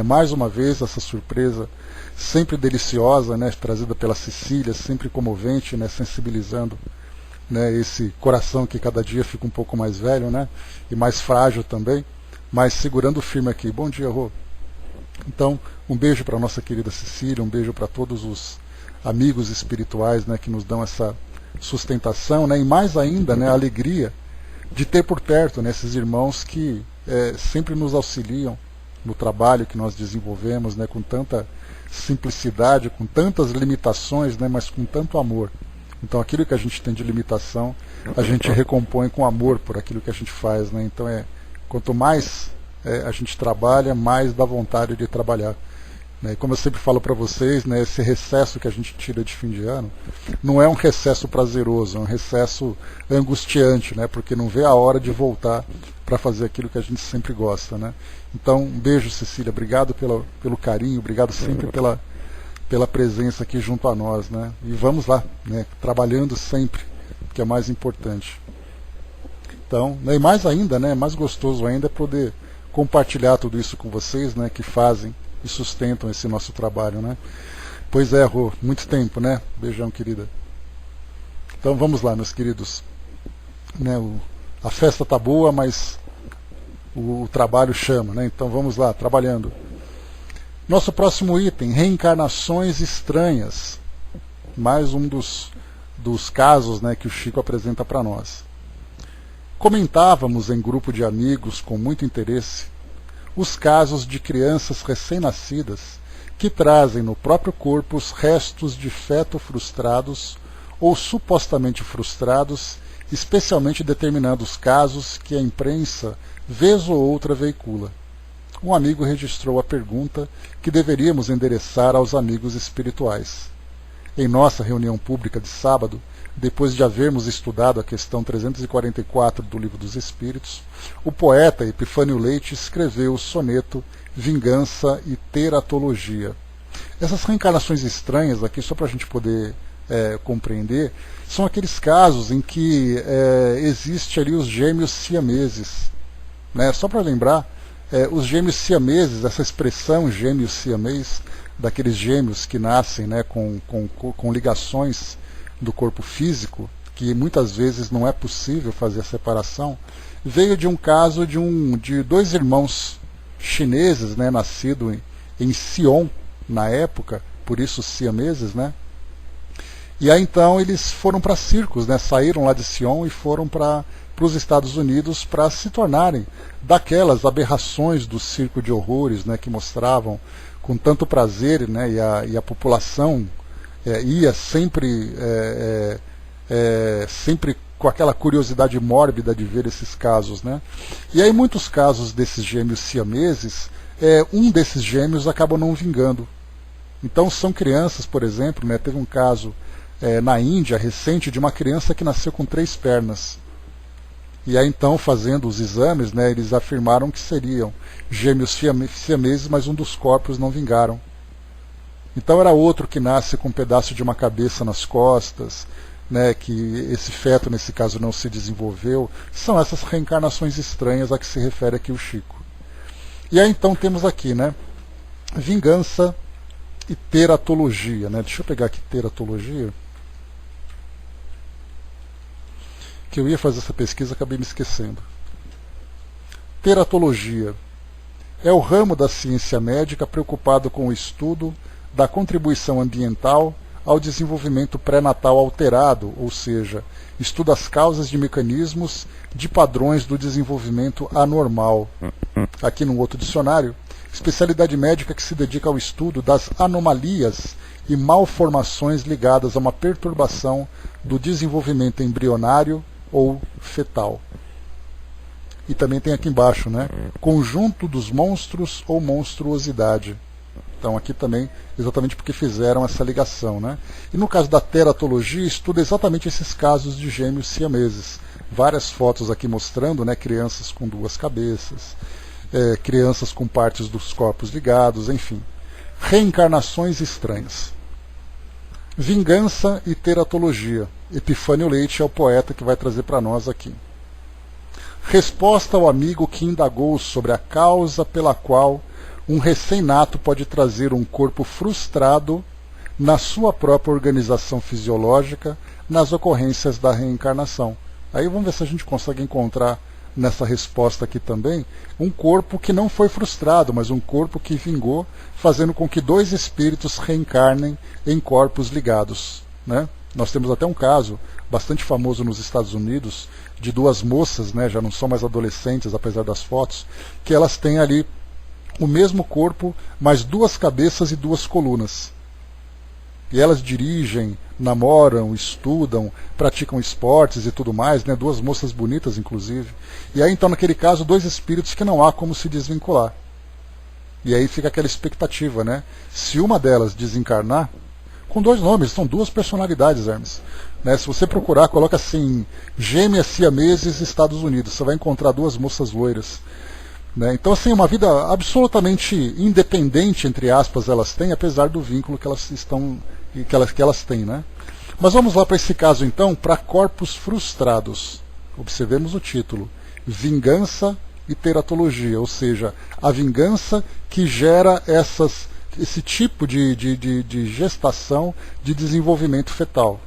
Mais uma vez, essa surpresa sempre deliciosa, trazida pela Cecília, sempre comovente, sensibilizando esse coração que cada dia fica um pouco mais velho, e mais frágil também, mas segurando firme aqui. Bom dia, Rô. Então, um beijo para a nossa querida Cecília, um beijo para todos os amigos espirituais que nos dão essa sustentação, e mais ainda a alegria de ter por perto esses irmãos que sempre nos auxiliam no trabalho que nós desenvolvemos, com tanta simplicidade, com tantas limitações, mas com tanto amor. Então aquilo que a gente tem de limitação, a gente recompõe com amor por aquilo que a gente faz. Então quanto mais a gente trabalha, mais dá vontade de trabalhar. E como eu sempre falo para vocês, esse recesso que a gente tira de fim de ano não é um recesso prazeroso, é um recesso angustiante, porque não vê a hora de voltar para fazer aquilo que a gente sempre gosta. Então, um beijo, Cecília, obrigado pelo carinho, obrigado sempre pela presença aqui junto a nós. E vamos lá, trabalhando sempre, que é mais importante. Então, e mais ainda, mais gostoso ainda é poder compartilhar tudo isso com vocês, que fazem e sustentam esse nosso trabalho, Pois é, Rô, muito tempo, Beijão, querida. Então vamos lá, meus queridos. A festa tá boa, mas o trabalho chama, Então vamos lá, trabalhando. Nosso próximo item, reencarnações estranhas. Mais um dos casos, que o Chico apresenta para nós. Comentávamos em grupo de amigos com muito interesse os casos de crianças recém-nascidas que trazem no próprio corpo os restos de feto frustrados ou supostamente frustrados, especialmente determinados casos que a imprensa, vez ou outra, veicula. Um amigo registrou a pergunta que deveríamos endereçar aos amigos espirituais. Em nossa reunião pública de sábado, depois de havermos estudado a questão 344 do Livro dos Espíritos, o poeta Epifânio Leite escreveu o soneto Vingança e Teratologia. Essas reencarnações estranhas, aqui só para a gente poder compreender, são aqueles casos em que existe ali os gêmeos siameses. Só para lembrar, os gêmeos siameses, essa expressão gêmeos siamês, daqueles gêmeos que nascem com ligações do corpo físico, que muitas vezes não é possível fazer a separação, veio de um caso de dois irmãos chineses, nascidos em Sion, na época, por isso siameses, E aí então eles foram para circos, saíram lá de Sion e foram para os Estados Unidos para se tornarem daquelas aberrações do circo de horrores, que mostravam com tanto prazer, e a população ia sempre com aquela curiosidade mórbida de ver esses casos, né? E aí muitos casos desses gêmeos siameses, um desses gêmeos acaba não vingando. Então são crianças, por exemplo, né, teve um caso na Índia recente de uma criança que nasceu com 3 pernas. E aí então, fazendo os exames, né, eles afirmaram que seriam gêmeos siameses, mas um dos corpos não vingaram. Então era outro que nasce com um pedaço de uma cabeça nas costas, né, que esse feto nesse caso não se desenvolveu. São essas reencarnações estranhas a que se refere aqui o Chico. E aí então temos aqui, né, vingança e teratologia, né? Deixa eu pegar aqui teratologia, que eu ia fazer essa pesquisa, acabei me esquecendo. Teratologia é o ramo da ciência médica preocupado com o estudo da contribuição ambiental ao desenvolvimento pré-natal alterado, ou seja, estuda as causas de mecanismos de padrões do desenvolvimento anormal. Aqui no outro dicionário, especialidade médica que se dedica ao estudo das anomalias e malformações ligadas a uma perturbação do desenvolvimento embrionário ou fetal. E também tem aqui embaixo, né, conjunto dos monstros ou monstruosidade. Então aqui também, exatamente porque fizeram essa ligação, né? E no caso da teratologia, estuda exatamente esses casos de gêmeos siameses. Várias fotos aqui mostrando, né, crianças com 2 cabeças, crianças com partes dos corpos ligados, enfim. Reencarnações estranhas. Vingança e teratologia. Epifânio Leite é o poeta que vai trazer para nós aqui. Resposta ao amigo que indagou sobre a causa pela qual um recém-nato pode trazer um corpo frustrado na sua própria organização fisiológica nas ocorrências da reencarnação. Aí vamos ver se a gente consegue encontrar nessa resposta aqui também um corpo que não foi frustrado, mas um corpo que vingou, fazendo com que 2 espíritos reencarnem em corpos ligados, né? Nós temos até um caso bastante famoso nos Estados Unidos de 2 moças, né, já não são mais adolescentes, apesar das fotos, que elas têm ali o mesmo corpo, mas 2 cabeças e 2 colunas. E elas dirigem, namoram, estudam, praticam esportes e tudo mais, né, 2 moças bonitas, inclusive. E aí, então, naquele caso, 2 espíritos que não há como se desvincular. E aí fica aquela expectativa, né? Se uma delas desencarnar, com 2 nomes, são 2 personalidades, Hermes. Né, se você procurar, coloca assim, gêmeas siameses Estados Unidos, você vai encontrar 2 moças loiras. Né? Então, assim, uma vida absolutamente independente, entre aspas, elas têm, apesar do vínculo que elas têm. Né? Mas vamos lá para esse caso, então, para corpos frustrados. Observemos o título: Vingança e Teratologia, ou seja, a vingança que gera esse tipo de gestação, de desenvolvimento fetal.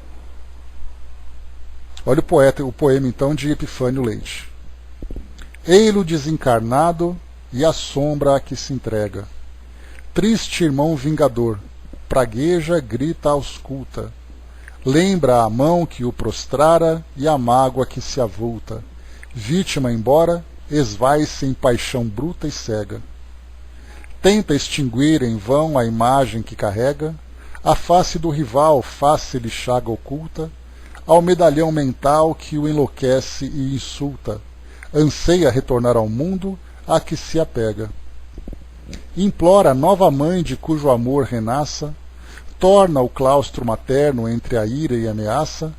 Olha o poema, então, de Epifânio Leite. Ei-lo desencarnado e a sombra a que se entrega. Triste irmão vingador, pragueja, grita, ausculta. Lembra a mão que o prostrara e a mágoa que se avulta. Vítima embora, esvai-se em paixão bruta e cega. Tenta extinguir em vão a imagem que carrega, a face do rival, face-lhe chaga oculta, ao medalhão mental que o enlouquece e insulta. Anseia retornar ao mundo a que se apega. Implora a nova mãe de cujo amor renasça, torna o claustro materno entre a ira e a ameaça,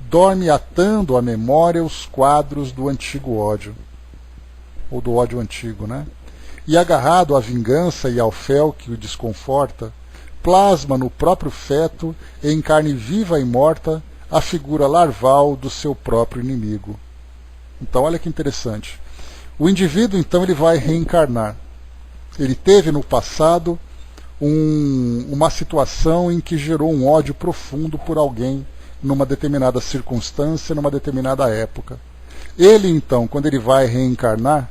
dorme atando à memória os quadros do antigo ódio, ou do ódio antigo, né? E agarrado à vingança e ao fel que o desconforta, plasma no próprio feto, em carne viva e morta, a figura larval do seu próprio inimigo. Então, olha que interessante. O indivíduo, então, ele vai reencarnar. Ele teve no passado uma situação em que gerou um ódio profundo por alguém numa determinada circunstância, numa determinada época. Ele, então, quando ele vai reencarnar,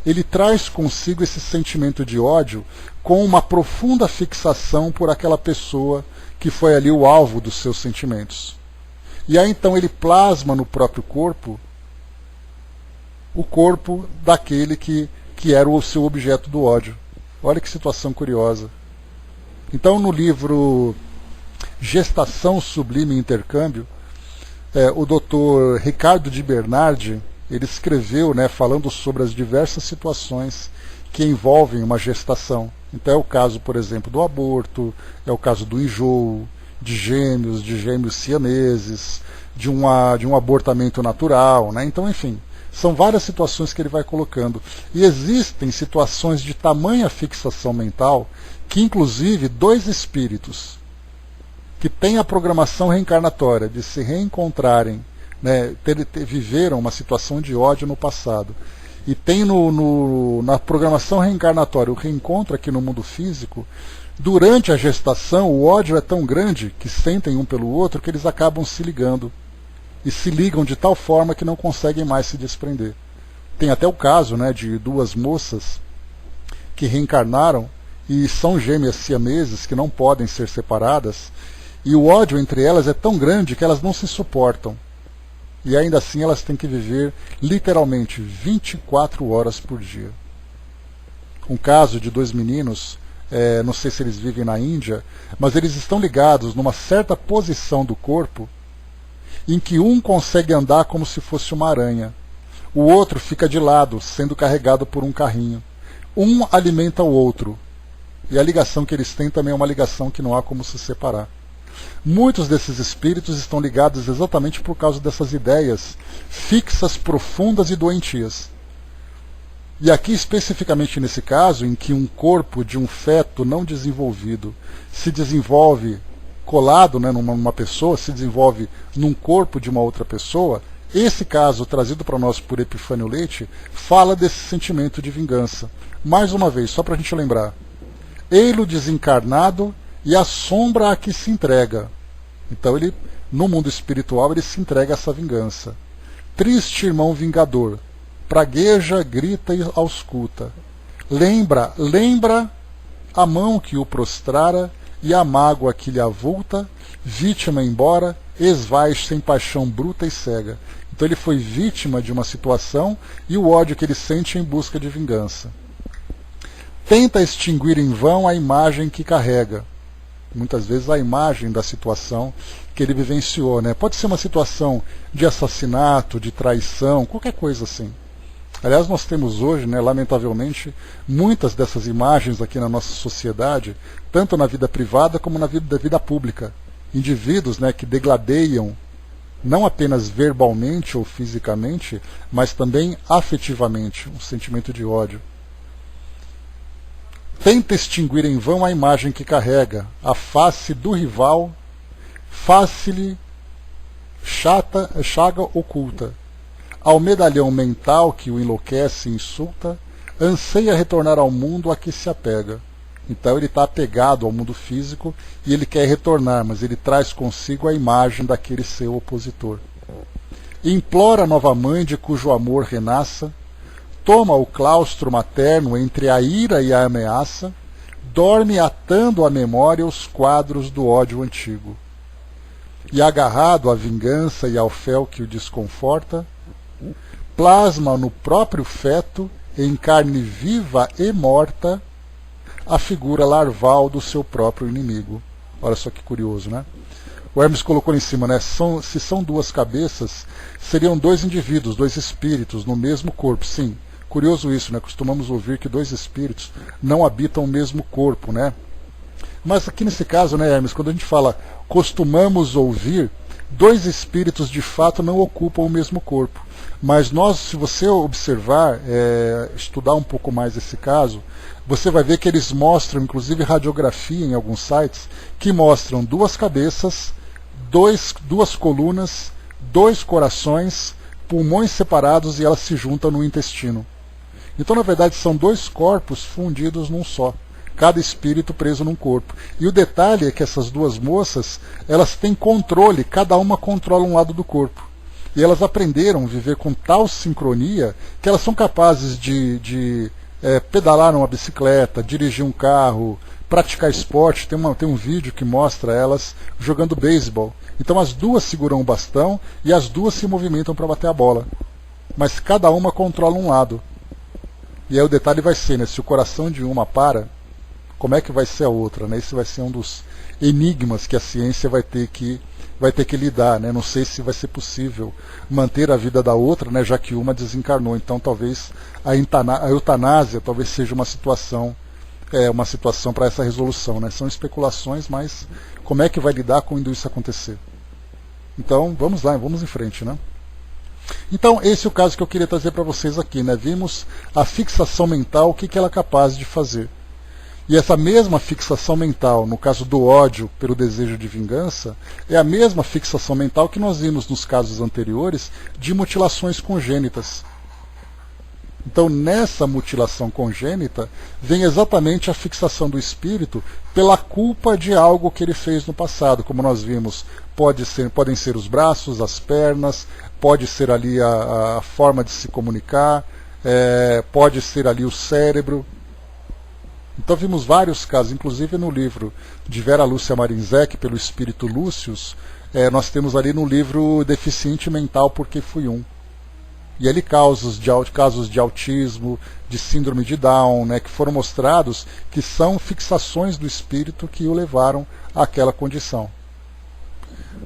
ele traz consigo esse sentimento de ódio com uma profunda fixação por aquela pessoa que foi ali o alvo dos seus sentimentos. E aí, então, ele plasma no próprio corpo o corpo daquele que era o seu objeto do ódio. Olha que situação curiosa. Então, no livro Gestação, Sublime e Intercâmbio, O Dr. Ricardo de Bernardi, ele escreveu, né, falando sobre as diversas situações que envolvem uma gestação. Então é o caso, por exemplo, do aborto, é o caso do enjoo, de gêmeos siameses, de um abortamento natural, né? Então, enfim, são várias situações que ele vai colocando. E existem situações de tamanha fixação mental que, inclusive, dois espíritos que têm a programação reencarnatória de se reencontrarem, né, viveram uma situação de ódio no passado, e tem na programação reencarnatória o reencontro aqui no mundo físico, durante a gestação o ódio é tão grande que sentem um pelo outro que eles acabam se ligando. E se ligam de tal forma que não conseguem mais se desprender. Tem até o caso, né, de duas moças que reencarnaram e são gêmeas siameses que não podem ser separadas, e o ódio entre elas é tão grande que elas não se suportam. E ainda assim elas têm que viver literalmente 24 horas por dia. Um caso de dois meninos, não sei se eles vivem na Índia, mas eles estão ligados numa certa posição do corpo em que um consegue andar como se fosse uma aranha. O outro fica de lado, sendo carregado por um carrinho. Um alimenta o outro. E a ligação que eles têm também é uma ligação que não há como se separar. Muitos desses espíritos estão ligados exatamente por causa dessas ideias fixas, profundas e doentias. E aqui, especificamente nesse caso, em que um corpo de um feto não desenvolvido se desenvolve colado, né, numa pessoa, se desenvolve num corpo de uma outra pessoa, esse caso, trazido para nós por Epifânio Leite, fala desse sentimento de vingança. Mais uma vez, só para a gente lembrar. Ele, o desencarnado, e a sombra a que se entrega. Então, ele, no mundo espiritual, ele se entrega a essa vingança. Triste irmão vingador, pragueja, grita e ausculta. Lembra a mão que o prostrara e a mágoa que lhe avulta, vítima embora, esvais sem paixão bruta e cega. Então ele foi vítima de uma situação e o ódio que ele sente em busca de vingança. Tenta extinguir em vão a imagem que carrega. Muitas vezes a imagem da situação que ele vivenciou, né? Pode ser uma situação de assassinato, de traição, qualquer coisa assim. Aliás, nós temos hoje, né, lamentavelmente, muitas dessas imagens aqui na nossa sociedade, tanto na vida privada como na vida pública. Indivíduos, né, que degladeiam, não apenas verbalmente ou fisicamente, mas também afetivamente, um sentimento de ódio. Tenta extinguir em vão a imagem que carrega, a face do rival, face-lhe chaga oculta. Ao medalhão mental que o enlouquece e insulta, anseia retornar ao mundo a que se apega. Então ele está apegado ao mundo físico e ele quer retornar, mas ele traz consigo a imagem daquele seu opositor. Implora a nova mãe de cujo amor renasça, toma o claustro materno entre a ira e a ameaça, dorme atando à memória os quadros do ódio antigo. E agarrado à vingança e ao fel que o desconforta, plasma no próprio feto, em carne viva e morta, a figura larval do seu próprio inimigo. Olha só que curioso, né? O Hermes colocou ali em cima, né? Se são duas cabeças, seriam dois indivíduos, dois espíritos no mesmo corpo. Sim, curioso isso, né? Costumamos ouvir que dois espíritos não habitam o mesmo corpo, né? Mas aqui nesse caso, né, Hermes, quando a gente fala costumamos ouvir, dois espíritos de fato não ocupam o mesmo corpo. Mas nós, se você observar, estudar um pouco mais esse caso, você vai ver que eles mostram, inclusive radiografia em alguns sites, que mostram duas cabeças, duas colunas, dois corações, pulmões separados e elas se juntam no intestino. Então, na verdade, são dois corpos fundidos num só. Cada espírito preso num corpo. E o detalhe é que essas duas moças, elas têm controle, cada uma controla um lado do corpo. E elas aprenderam a viver com tal sincronia que elas são capazes de pedalar numa bicicleta, dirigir um carro, praticar esporte. Tem um vídeo que mostra elas jogando beisebol. Então as duas seguram o bastão e as duas se movimentam para bater a bola. Mas cada uma controla um lado. E aí o detalhe vai ser, né, se o coração de uma para, como é que vai ser a outra? Né? Esse vai ser um dos enigmas que a ciência vai ter que vai ter que lidar, né? Não sei se vai ser possível manter a vida da outra, né? Já que uma desencarnou. Então talvez a eutanásia talvez seja uma situação para essa resolução, né? São especulações, mas como é que vai lidar quando isso acontecer? Então vamos lá, vamos em frente, né? Então esse é o caso que eu queria trazer para vocês aqui, né? Vimos a fixação mental, o que ela é capaz de fazer. E essa mesma fixação mental, no caso do ódio pelo desejo de vingança, é a mesma fixação mental que nós vimos nos casos anteriores de mutilações congênitas. Então, nessa mutilação congênita, vem exatamente a fixação do espírito pela culpa de algo que ele fez no passado. Como nós vimos, podem ser os braços, as pernas, pode ser ali a forma de se comunicar, pode ser ali o cérebro. Então vimos vários casos, inclusive no livro de Vera Lúcia Marinzec, pelo espírito Lúcius, nós temos ali no livro Deficiente Mental Porque Fui Um. E ali casos de autismo, de síndrome de Down, né, que foram mostrados que são fixações do espírito que o levaram àquela condição.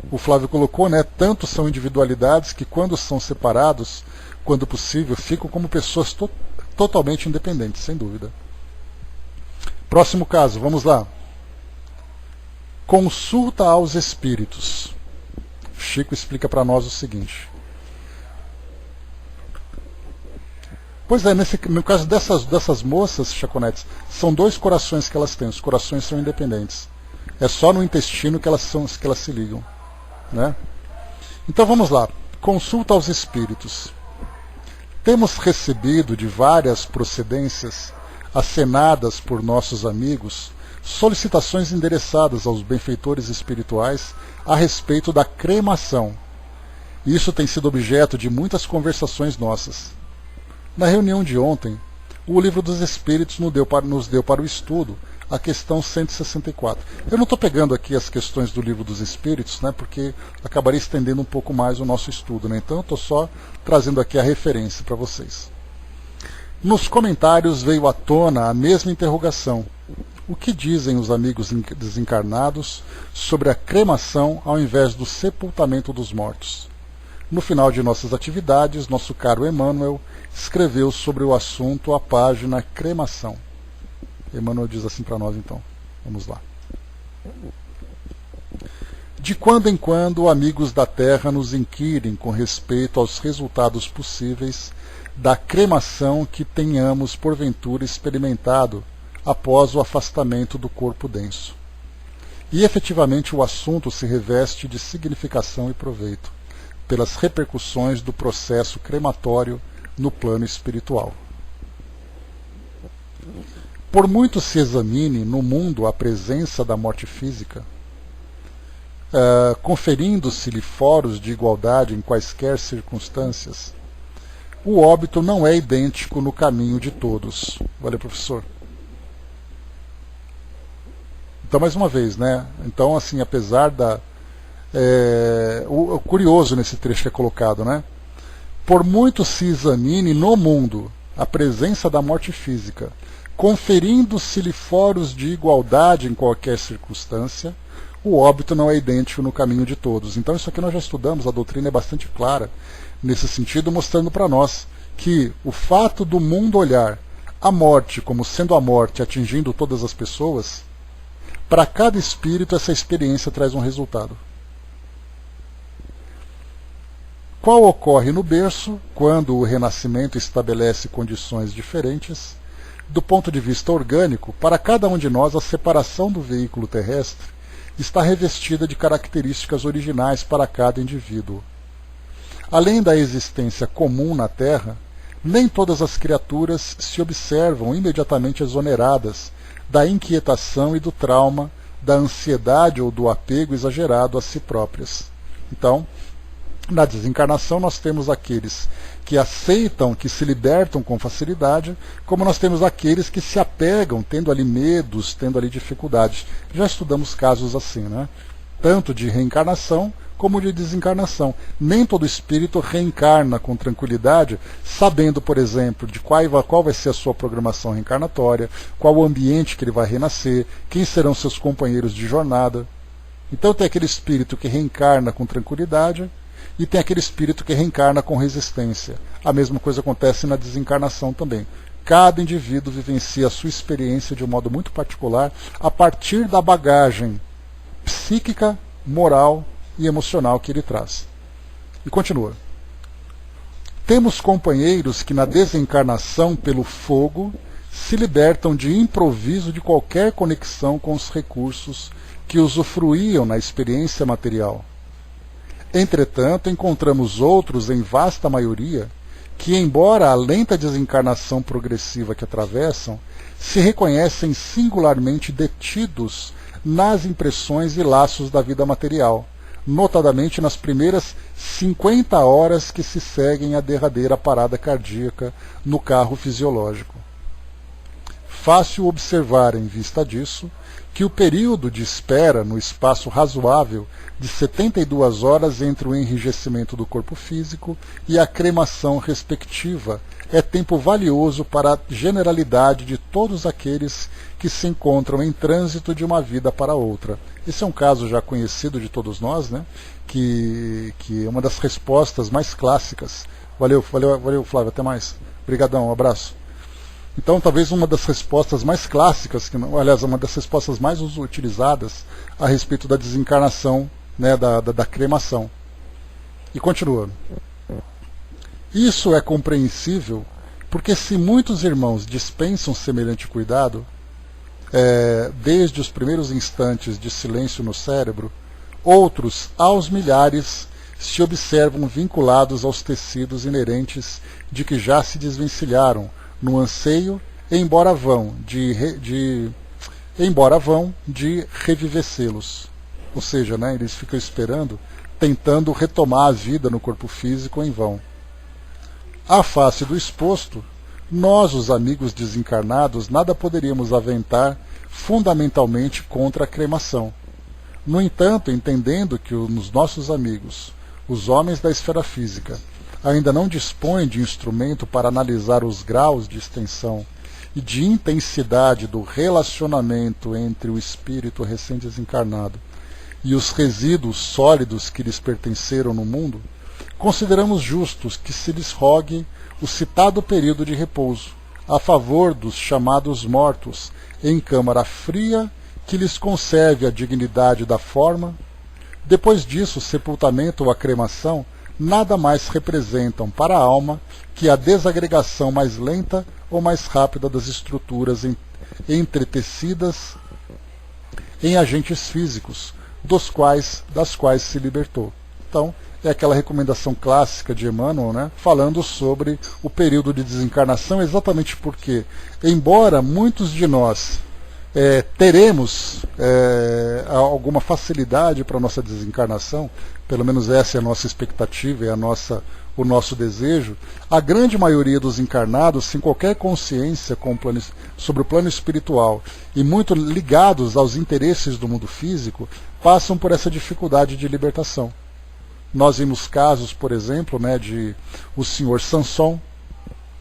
O Flávio colocou, né, tanto são individualidades que quando são separados, quando possível, ficam como pessoas totalmente independentes, sem dúvida. Próximo caso, vamos lá. Consulta aos espíritos. Chico explica para nós o seguinte. Pois é, no caso dessas moças, chaconetes, são 2 corações que elas têm. Os corações são independentes. É só no intestino que elas se ligam, né? Então vamos lá. Consulta aos espíritos. Temos recebido de várias procedências acenadas por nossos amigos, solicitações endereçadas aos benfeitores espirituais a respeito da cremação. Isso tem sido objeto de muitas conversações nossas. Na reunião de ontem, o Livro dos Espíritos nos deu para o estudo a questão 164. Eu não estou pegando aqui as questões do Livro dos Espíritos, né, porque acabaria estendendo um pouco mais o nosso estudo, né? Então eu estou só trazendo aqui a referência para vocês. Nos comentários veio à tona a mesma interrogação. O que dizem os amigos desencarnados sobre a cremação ao invés do sepultamento dos mortos? No final de nossas atividades, nosso caro Emmanuel escreveu sobre o assunto a página cremação. Emmanuel diz assim para nós então. Vamos lá. De quando em quando, amigos da Terra nos inquirem com respeito aos resultados possíveis da cremação que tenhamos porventura experimentado após o afastamento do corpo denso. E efetivamente o assunto se reveste de significação e proveito, pelas repercussões do processo crematório no plano espiritual. Por muito se examine no mundo a presença da morte física, conferindo-se-lhe foros de igualdade em quaisquer circunstâncias, o óbito não é idêntico no caminho de todos. Valeu, professor. Então, mais uma vez, né? Então, assim, apesar da... o curioso nesse trecho que é colocado, né? Por muito se examine no mundo a presença da morte física, conferindo-se-lhe foros de igualdade em qualquer circunstância, o óbito não é idêntico no caminho de todos. Então isso aqui nós já estudamos, a doutrina é bastante clara nesse sentido, mostrando para nós que o fato do mundo olhar a morte como sendo a morte atingindo todas as pessoas, para cada espírito essa experiência traz um resultado. Qual ocorre no berço, quando o renascimento estabelece condições diferentes, do ponto de vista orgânico, para cada um de nós a separação do veículo terrestre está revestida de características originais para cada indivíduo. Além da existência comum na Terra, nem todas as criaturas se observam imediatamente exoneradas da inquietação e do trauma, da ansiedade ou do apego exagerado a si próprias. Então, na desencarnação nós temos aqueles que aceitam, que se libertam com facilidade, como nós temos aqueles que se apegam, tendo ali medos, tendo ali dificuldades. Já estudamos casos assim, né? Tanto de reencarnação como de desencarnação. Nem todo espírito reencarna com tranquilidade, sabendo, por exemplo, de qual vai ser a sua programação reencarnatória, qual o ambiente que ele vai renascer, quem serão seus companheiros de jornada. Então tem aquele espírito que reencarna com tranquilidade e tem aquele espírito que reencarna com resistência. A mesma coisa acontece na desencarnação também. Cada indivíduo vivencia a sua experiência de um modo muito particular a partir da bagagem psíquica, moral e emocional que ele traz. E continua. Temos companheiros que na desencarnação pelo fogo se libertam de improviso de qualquer conexão com os recursos que usufruíam na experiência material. Entretanto, encontramos outros, em vasta maioria, que, embora a lenta desencarnação progressiva que atravessam, se reconhecem singularmente detidos nas impressões e laços da vida material, notadamente nas primeiras 50 horas que se seguem à derradeira parada cardíaca no carro fisiológico. Fácil observar, em vista disso, que o período de espera no espaço razoável de 72 horas entre o enrijecimento do corpo físico e a cremação respectiva é tempo valioso para a generalidade de todos aqueles que se encontram em trânsito de uma vida para outra. Esse é um caso já conhecido de todos nós, né? que é uma das respostas mais clássicas. Valeu, Flávio, até mais. Obrigadão, um abraço. Então, talvez uma das respostas mais clássicas, aliás, uma das respostas mais utilizadas a respeito da desencarnação, né, da cremação. E continua. Isso é compreensível porque se muitos irmãos dispensam semelhante cuidado, desde os primeiros instantes de silêncio no cérebro, outros, aos milhares, se observam vinculados aos tecidos inerentes de que já se desvencilharam, no anseio, embora vão, de revivecê-los. Ou seja, né, eles ficam esperando, tentando retomar a vida no corpo físico em vão. À face do exposto, nós, os amigos desencarnados, nada poderíamos aventar fundamentalmente contra a cremação. No entanto, entendendo que os nossos amigos, os homens da esfera física, ainda não dispõem de instrumento para analisar os graus de extensão e de intensidade do relacionamento entre o espírito recém-desencarnado e os resíduos sólidos que lhes pertenceram no mundo, consideramos justos que se lhes rogue o citado período de repouso, a favor dos chamados mortos, em câmara fria que lhes conserve a dignidade da forma. Depois disso, o sepultamento ou a cremação nada mais representam para a alma que a desagregação mais lenta ou mais rápida das estruturas entretecidas em agentes físicos, das quais se libertou. Então, é aquela recomendação clássica de Emmanuel, né, falando sobre o período de desencarnação, exatamente porque, embora muitos de nós teremos alguma facilidade para a nossa desencarnação, pelo menos essa é a nossa expectativa, o nosso desejo, a grande maioria dos encarnados, sem qualquer consciência sobre o plano espiritual e muito ligados aos interesses do mundo físico, passam por essa dificuldade de libertação. Nós vimos casos, por exemplo, né, de o senhor Samson,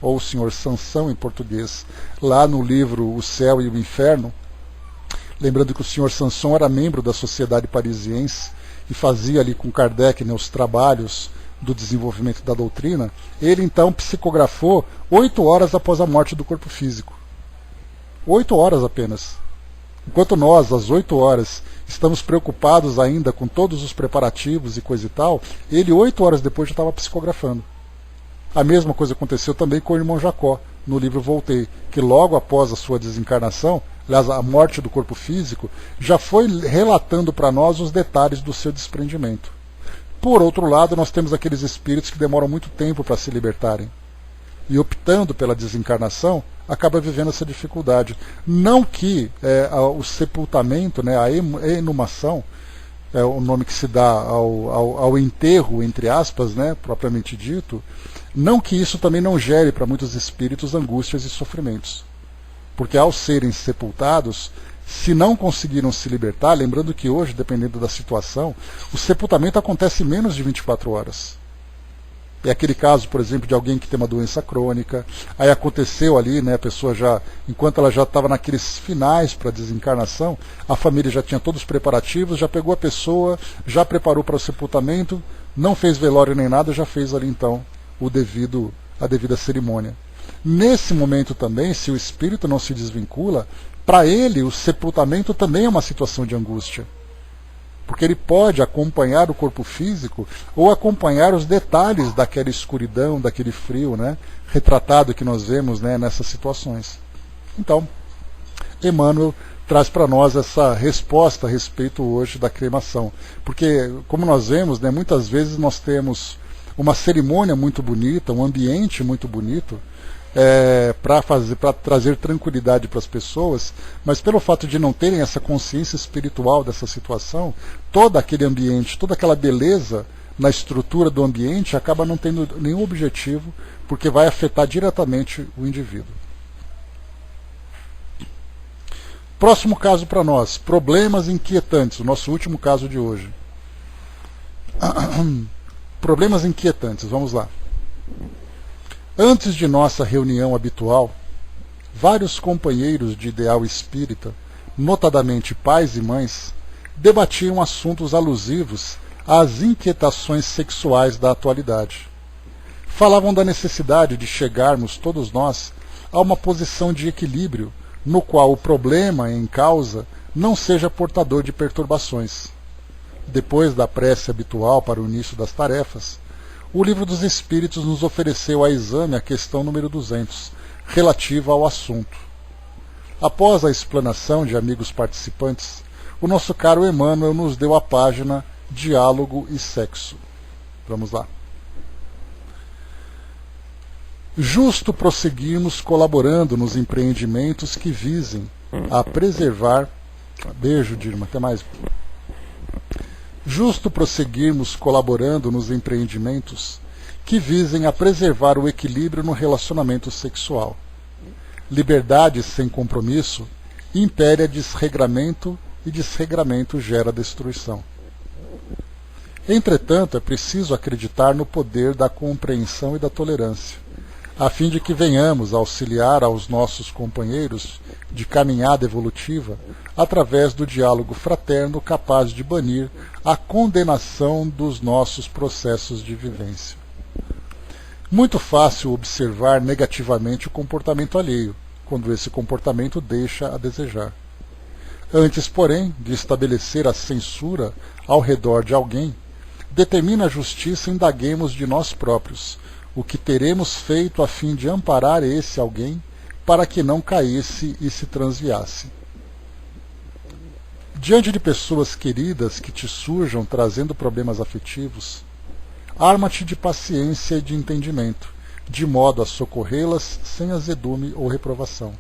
ou o senhor Sansão em português, lá no livro O Céu e o Inferno, lembrando que o senhor Samson era membro da Sociedade Parisiense e fazia ali com Kardec, né, os trabalhos do desenvolvimento da doutrina. Ele então psicografou 8 horas após a morte do corpo físico. 8 horas apenas. Enquanto nós, às 8 horas, estamos preocupados ainda com todos os preparativos e coisa e tal, ele 8 horas depois já estava psicografando. A mesma coisa aconteceu também com o irmão Jacó, no livro Voltei, que logo após a sua desencarnação, aliás, a morte do corpo físico, já foi relatando para nós os detalhes do seu desprendimento. Por outro lado, nós temos aqueles espíritos que demoram muito tempo para se libertarem. E optando pela desencarnação, acaba vivendo essa dificuldade. Não que o sepultamento, né, a inumação, é o nome que se dá ao enterro, entre aspas, né, propriamente dito, não que isso também não gere para muitos espíritos angústias e sofrimentos. Porque ao serem sepultados, se não conseguiram se libertar, lembrando que hoje, dependendo da situação, o sepultamento acontece em menos de 24 horas. É aquele caso, por exemplo, de alguém que tem uma doença crônica, aí aconteceu ali, né, a pessoa já, enquanto ela já estava naqueles finais para a desencarnação, a família já tinha todos os preparativos, já pegou a pessoa, já preparou para o sepultamento, não fez velório nem nada, já fez ali então a devida cerimônia. Nesse momento também, se o espírito não se desvincula, para ele o sepultamento também é uma situação de angústia. Porque ele pode acompanhar o corpo físico ou acompanhar os detalhes daquela escuridão, daquele frio, né, retratado que nós vemos, né, nessas situações. Então, Emmanuel traz para nós essa resposta a respeito hoje da cremação. Porque, como nós vemos, né, muitas vezes nós temos uma cerimônia muito bonita, um ambiente muito bonito, para trazer tranquilidade para as pessoas, mas pelo fato de não terem essa consciência espiritual dessa situação, todo aquele ambiente, toda aquela beleza na estrutura do ambiente acaba não tendo nenhum objetivo, porque vai afetar diretamente o indivíduo. Próximo caso para nós, problemas inquietantes, o nosso último caso de hoje. Problemas inquietantes, vamos lá. Antes de nossa reunião habitual, vários companheiros de ideal espírita, notadamente pais e mães, debatiam assuntos alusivos às inquietações sexuais da atualidade. Falavam da necessidade de chegarmos, todos nós, a uma posição de equilíbrio no qual o problema em causa não seja portador de perturbações. Depois da prece habitual para o início das tarefas, o Livro dos Espíritos nos ofereceu a exame a questão número 200, relativa ao assunto. Após a explanação de amigos participantes, o nosso caro Emmanuel nos deu a página Diálogo e Sexo. Vamos lá. Justo prosseguirmos colaborando nos empreendimentos que visem a preservar... Beijo, Dirma, até mais. Justo prosseguirmos colaborando nos empreendimentos que visem a preservar o equilíbrio no relacionamento sexual. Liberdade sem compromisso impere a desregramento e desregramento gera destruição. Entretanto, é preciso acreditar no poder da compreensão e da tolerância, a fim de que venhamos auxiliar aos nossos companheiros de caminhada evolutiva através do diálogo fraterno capaz de banir a condenação dos nossos processos de vivência. Muito fácil observar negativamente o comportamento alheio, quando esse comportamento deixa a desejar. Antes, porém, de estabelecer a censura ao redor de alguém, determina a justiça indaguemos de nós próprios, o que teremos feito a fim de amparar esse alguém para que não caísse e se transviasse. Diante de pessoas queridas que te surjam trazendo problemas afetivos, arma-te de paciência e de entendimento, de modo a socorrê-las sem azedume ou reprovação.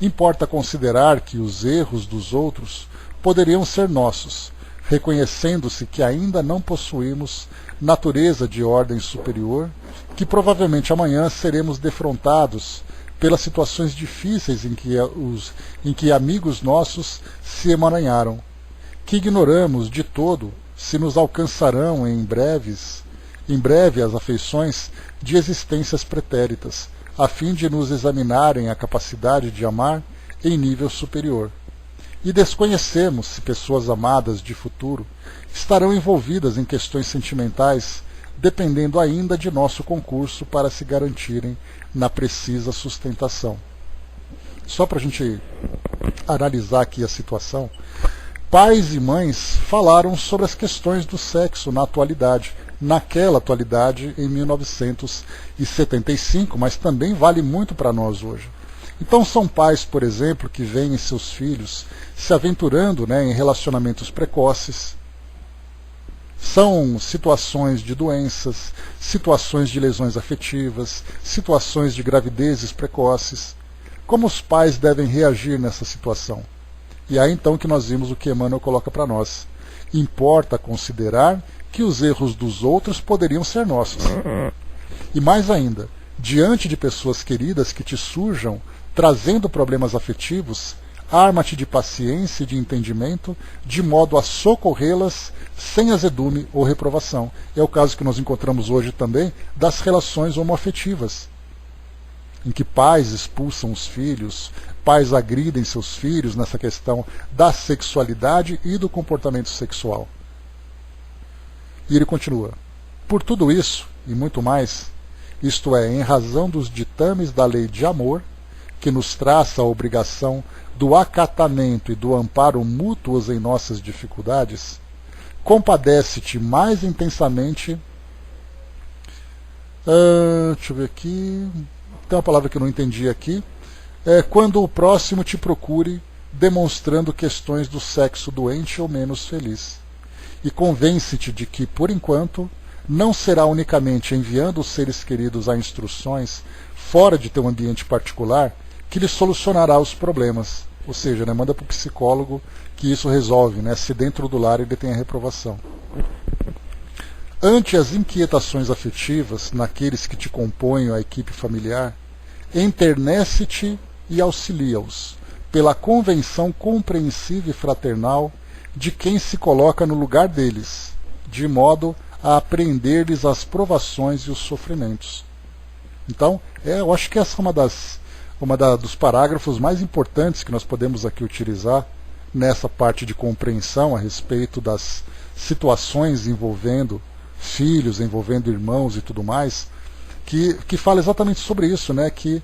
Importa considerar que os erros dos outros poderiam ser nossos, reconhecendo-se que ainda não possuímos natureza de ordem superior, que provavelmente amanhã seremos defrontados pelas situações difíceis em que amigos nossos se emaranharam, que ignoramos de todo se nos alcançarão em breve as afeições de existências pretéritas, a fim de nos examinarem a capacidade de amar em nível superior. E desconhecemos se pessoas amadas de futuro estarão envolvidas em questões sentimentais, dependendo ainda de nosso concurso para se garantirem na precisa sustentação. Só para a gente analisar aqui a situação, pais e mães falaram sobre as questões do sexo na atualidade, naquela atualidade em 1975, mas também vale muito para nós hoje. Então são pais, por exemplo, que veem seus filhos se aventurando, em relacionamentos precoces. São situações de doenças, situações de lesões afetivas, situações de gravidezes precoces. Como os pais devem reagir nessa situação? E aí então que nós vimos o que Emmanuel coloca para nós. Importa considerar que os erros dos outros poderiam ser nossos. E mais ainda, diante de pessoas queridas que te surjam trazendo problemas afetivos, arma-te de paciência e de entendimento, de modo a socorrê-las sem azedume ou reprovação. É o caso que nós encontramos hoje também das relações homoafetivas, em que pais expulsam os filhos, pais agridem seus filhos nessa questão da sexualidade e do comportamento sexual. E ele continua: por tudo isso, e muito mais, isto é, em razão dos ditames da lei de amor, que nos traça a obrigação do acatamento e do amparo mútuos em nossas dificuldades, compadece-te mais intensamente. Deixa eu ver aqui. Tem uma palavra que eu não entendi aqui. Quando o próximo te procure, demonstrando questões do sexo doente ou menos feliz. E convence-te de que, por enquanto, não será unicamente enviando os seres queridos a instruções fora de teu ambiente particular que lhe solucionará os problemas. Ou seja, manda para o psicólogo que isso resolve, se dentro do lar ele tem a reprovação. Ante as inquietações afetivas naqueles que te compõem a equipe familiar, enternece-te e auxilia-os, pela convenção compreensiva e fraternal de quem se coloca no lugar deles, de modo a apreender-lhes as provações e os sofrimentos. Então, eu acho que essa é dos parágrafos mais importantes que nós podemos aqui utilizar nessa parte de compreensão a respeito das situações envolvendo filhos, envolvendo irmãos e tudo mais, que fala exatamente sobre isso, que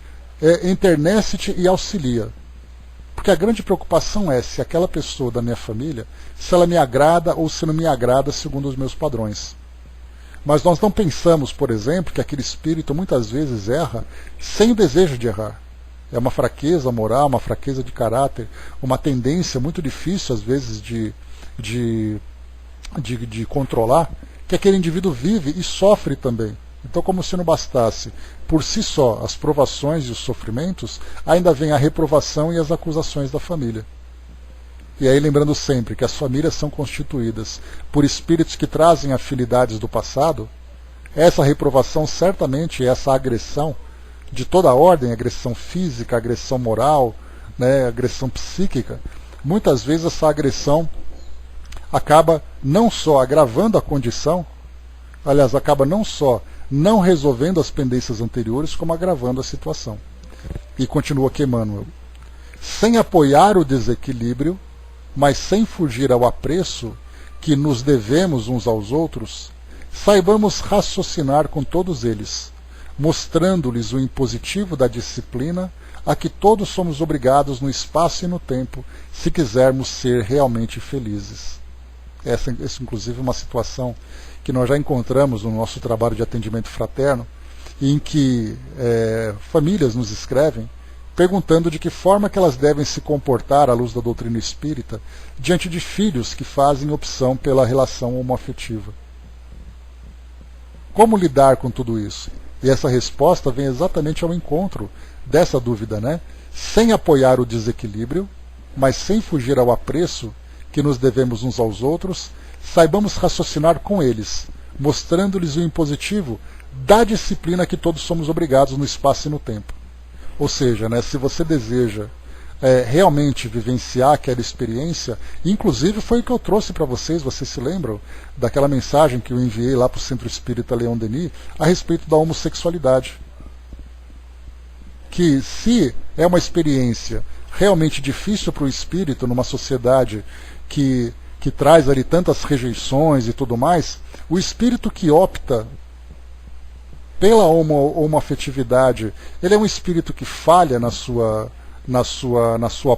enternece-te e auxilia. Porque a grande preocupação é se aquela pessoa da minha família, se ela me agrada ou se não me agrada segundo os meus padrões. Mas nós não pensamos, por exemplo, que aquele espírito muitas vezes erra sem o desejo de errar. É uma fraqueza moral, uma fraqueza de caráter, uma tendência muito difícil às vezes de controlar, que aquele indivíduo vive e sofre também. Então, como se não bastasse por si só as provações e os sofrimentos, ainda vem a reprovação e as acusações da família. E aí lembrando sempre que as famílias são constituídas por espíritos que trazem afinidades do passado, essa reprovação certamente, essa agressão de toda a ordem, agressão física, agressão moral, agressão psíquica, muitas vezes essa agressão acaba não só agravando a condição, aliás, acaba não só não resolvendo as pendências anteriores, como agravando a situação. E continua aqui Emmanuel: sem apoiar o desequilíbrio, mas sem fugir ao apreço que nos devemos uns aos outros, saibamos raciocinar com todos eles, mostrando-lhes o impositivo da disciplina a que todos somos obrigados no espaço e no tempo, se quisermos ser realmente felizes. Essa inclusive, é uma situação que nós já encontramos no nosso trabalho de atendimento fraterno, em que famílias nos escrevem perguntando de que forma que elas devem se comportar à luz da doutrina espírita diante de filhos que fazem opção pela relação homoafetiva. Como lidar com tudo isso? E essa resposta vem exatamente ao encontro dessa dúvida, sem apoiar o desequilíbrio, mas sem fugir ao apreço que nos devemos uns aos outros, saibamos raciocinar com eles, mostrando-lhes o impositivo da disciplina que todos somos obrigados no espaço e no tempo. Ou seja, se você deseja realmente vivenciar aquela experiência, inclusive foi o que eu trouxe para vocês se lembram daquela mensagem que eu enviei lá para o Centro Espírita Leon Denis a respeito da homossexualidade. Que se é uma experiência realmente difícil para o espírito numa sociedade que traz ali tantas rejeições e tudo mais, o espírito que opta pela homoafetividade, ele é um espírito que falha na sua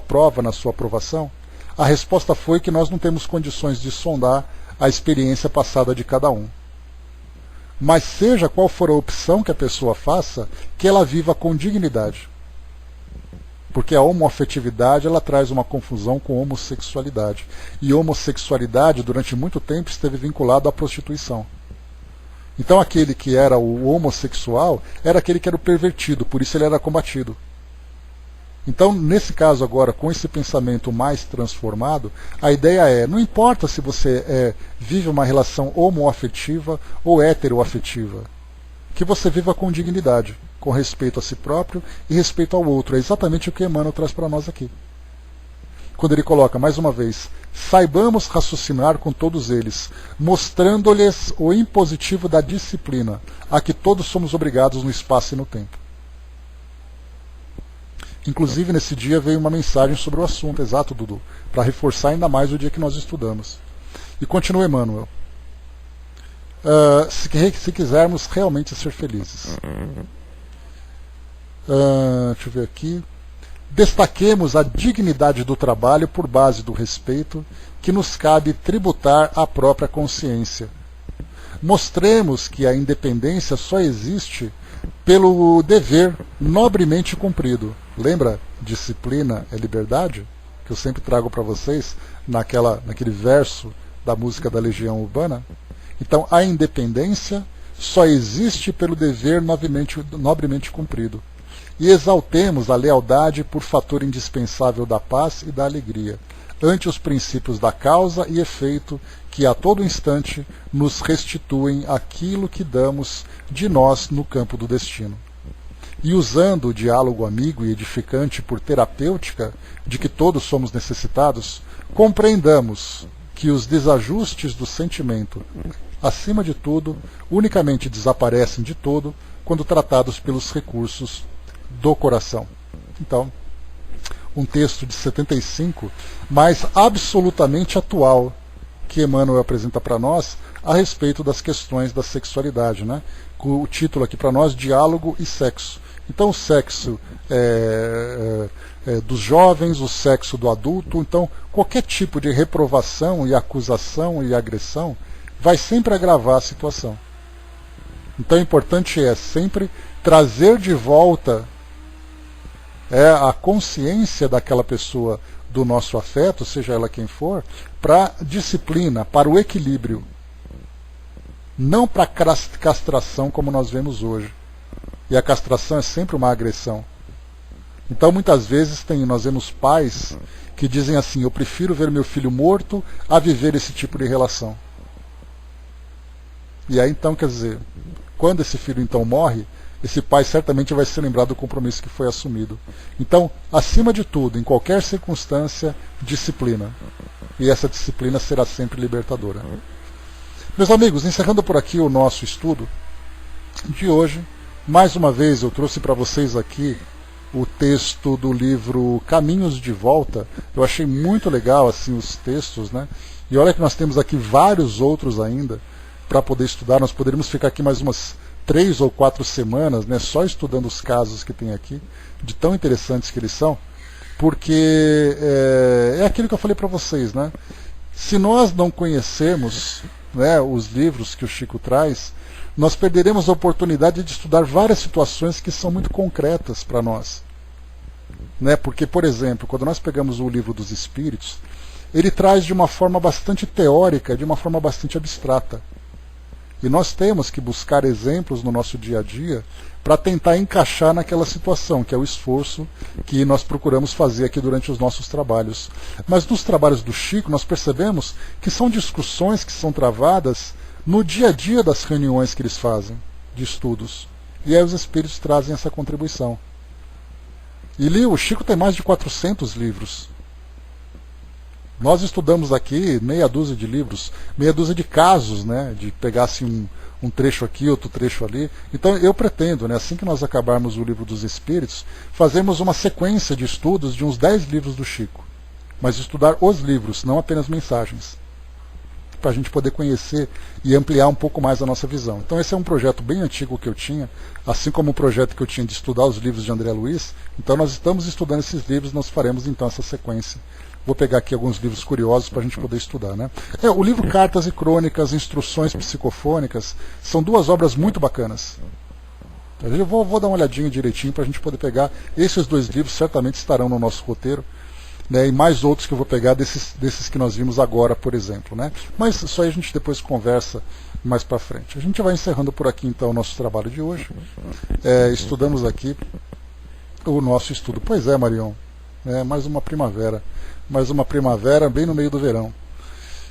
prova, na sua aprovação? A resposta foi que nós não temos condições de sondar a experiência passada de cada um. Mas seja qual for a opção que a pessoa faça, que ela viva com dignidade. Porque a homoafetividade ela traz uma confusão com homossexualidade. E homossexualidade, durante muito tempo, esteve vinculado à prostituição. Então aquele que era o homossexual era aquele que era o pervertido, por isso ele era combatido. Então, nesse caso agora, com esse pensamento mais transformado, a ideia é, não importa se você vive uma relação homoafetiva ou heteroafetiva, que você viva com dignidade, com respeito a si próprio e respeito ao outro. É exatamente o que Emmanuel traz para nós aqui. quando ele coloca, mais uma vez, saibamos raciocinar com todos eles, mostrando-lhes o impositivo da disciplina, a que todos somos obrigados no espaço e no tempo. Inclusive, nesse dia veio uma mensagem sobre o assunto, exato, Dudu, para reforçar ainda mais o dia que nós estudamos. E continua Emmanuel. Se quisermos realmente ser felizes. Deixa eu ver aqui. Destaquemos a dignidade do trabalho por base do respeito que nos cabe tributar à própria consciência. Mostremos que a independência só existe pelo dever nobremente cumprido. Lembra? Disciplina é liberdade? Que eu sempre trago para vocês naquele verso da música da Legião Urbana. Então, a independência só existe pelo dever nobremente cumprido. E exaltemos a lealdade por fator indispensável da paz e da alegria, ante os princípios da causa e efeito que a todo instante nos restituem aquilo que damos de nós no campo do destino. E usando o diálogo amigo e edificante por terapêutica, de que todos somos necessitados, compreendamos que os desajustes do sentimento, acima de tudo, unicamente desaparecem de todo quando tratados pelos recursos do coração. Então, um texto de 75, mas absolutamente atual, que Emmanuel apresenta para nós a respeito das questões da sexualidade, né? Com o título aqui para nós, Diálogo e Sexo. Então, o sexo dos jovens, o sexo do adulto, então qualquer tipo de reprovação e acusação e agressão vai sempre agravar a situação. Então, o importante é sempre trazer de volta a consciência daquela pessoa do nosso afeto, seja ela quem for, para a disciplina, para o equilíbrio. Não para a castração como nós vemos hoje. E a castração é sempre uma agressão. Então muitas vezes nós vemos pais que dizem assim, eu prefiro ver meu filho morto a viver esse tipo de relação. E aí então, quer dizer, quando esse filho então morre, esse pai certamente vai se lembrar do compromisso que foi assumido. Então, acima de tudo, em qualquer circunstância, disciplina. E essa disciplina será sempre libertadora. Meus amigos, encerrando por aqui o nosso estudo de hoje, mais uma vez eu trouxe para vocês aqui o texto do livro Caminhos de Volta. Eu achei muito legal assim os textos, né? E olha que nós temos aqui vários outros ainda para poder estudar. Nós poderíamos ficar aqui mais umas 3 ou 4 semanas, né, só estudando os casos que tem aqui, de tão interessantes que eles são, porque é aquilo que eu falei para vocês, né? Se nós não conhecermos, né, os livros que o Chico traz, nós perderemos a oportunidade de estudar várias situações que são muito concretas para nós. Né? Porque, por exemplo, quando nós pegamos o Livro dos Espíritos, ele traz de uma forma bastante teórica, de uma forma bastante abstrata. E nós temos que buscar exemplos no nosso dia a dia para tentar encaixar naquela situação, que é o esforço que nós procuramos fazer aqui durante os nossos trabalhos. Mas nos trabalhos do Chico, nós percebemos que são discussões que são travadas no dia a dia das reuniões que eles fazem, de estudos. E aí os espíritos trazem essa contribuição. E o Chico tem mais de 400 livros. Nós estudamos aqui meia dúzia de livros, meia dúzia de casos, né, de pegar assim, um trecho aqui, outro trecho ali. Então eu pretendo, né, assim que nós acabarmos o Livro dos Espíritos, fazermos uma sequência de estudos de uns 10 livros do Chico. Mas estudar os livros, não apenas mensagens. Para a gente poder conhecer e ampliar um pouco mais a nossa visão. Então esse é um projeto bem antigo que eu tinha, assim como o projeto que eu tinha de estudar os livros de André Luiz. Então nós estamos estudando esses livros, nós faremos então essa sequência. Vou pegar aqui alguns livros curiosos para a gente poder estudar. Né? O livro Cartas e Crônicas, Instruções Psicofônicas, são 2 obras muito bacanas. Eu vou dar uma olhadinha direitinho para a gente poder pegar. Esses 2 livros certamente estarão no nosso roteiro. Né, e mais outros que eu vou pegar desses que nós vimos agora, por exemplo. Né? Mas isso aí a gente depois conversa mais para frente. A gente vai encerrando por aqui então o nosso trabalho de hoje. Estudamos aqui o nosso estudo. Pois é, Marion, mais uma primavera bem no meio do verão.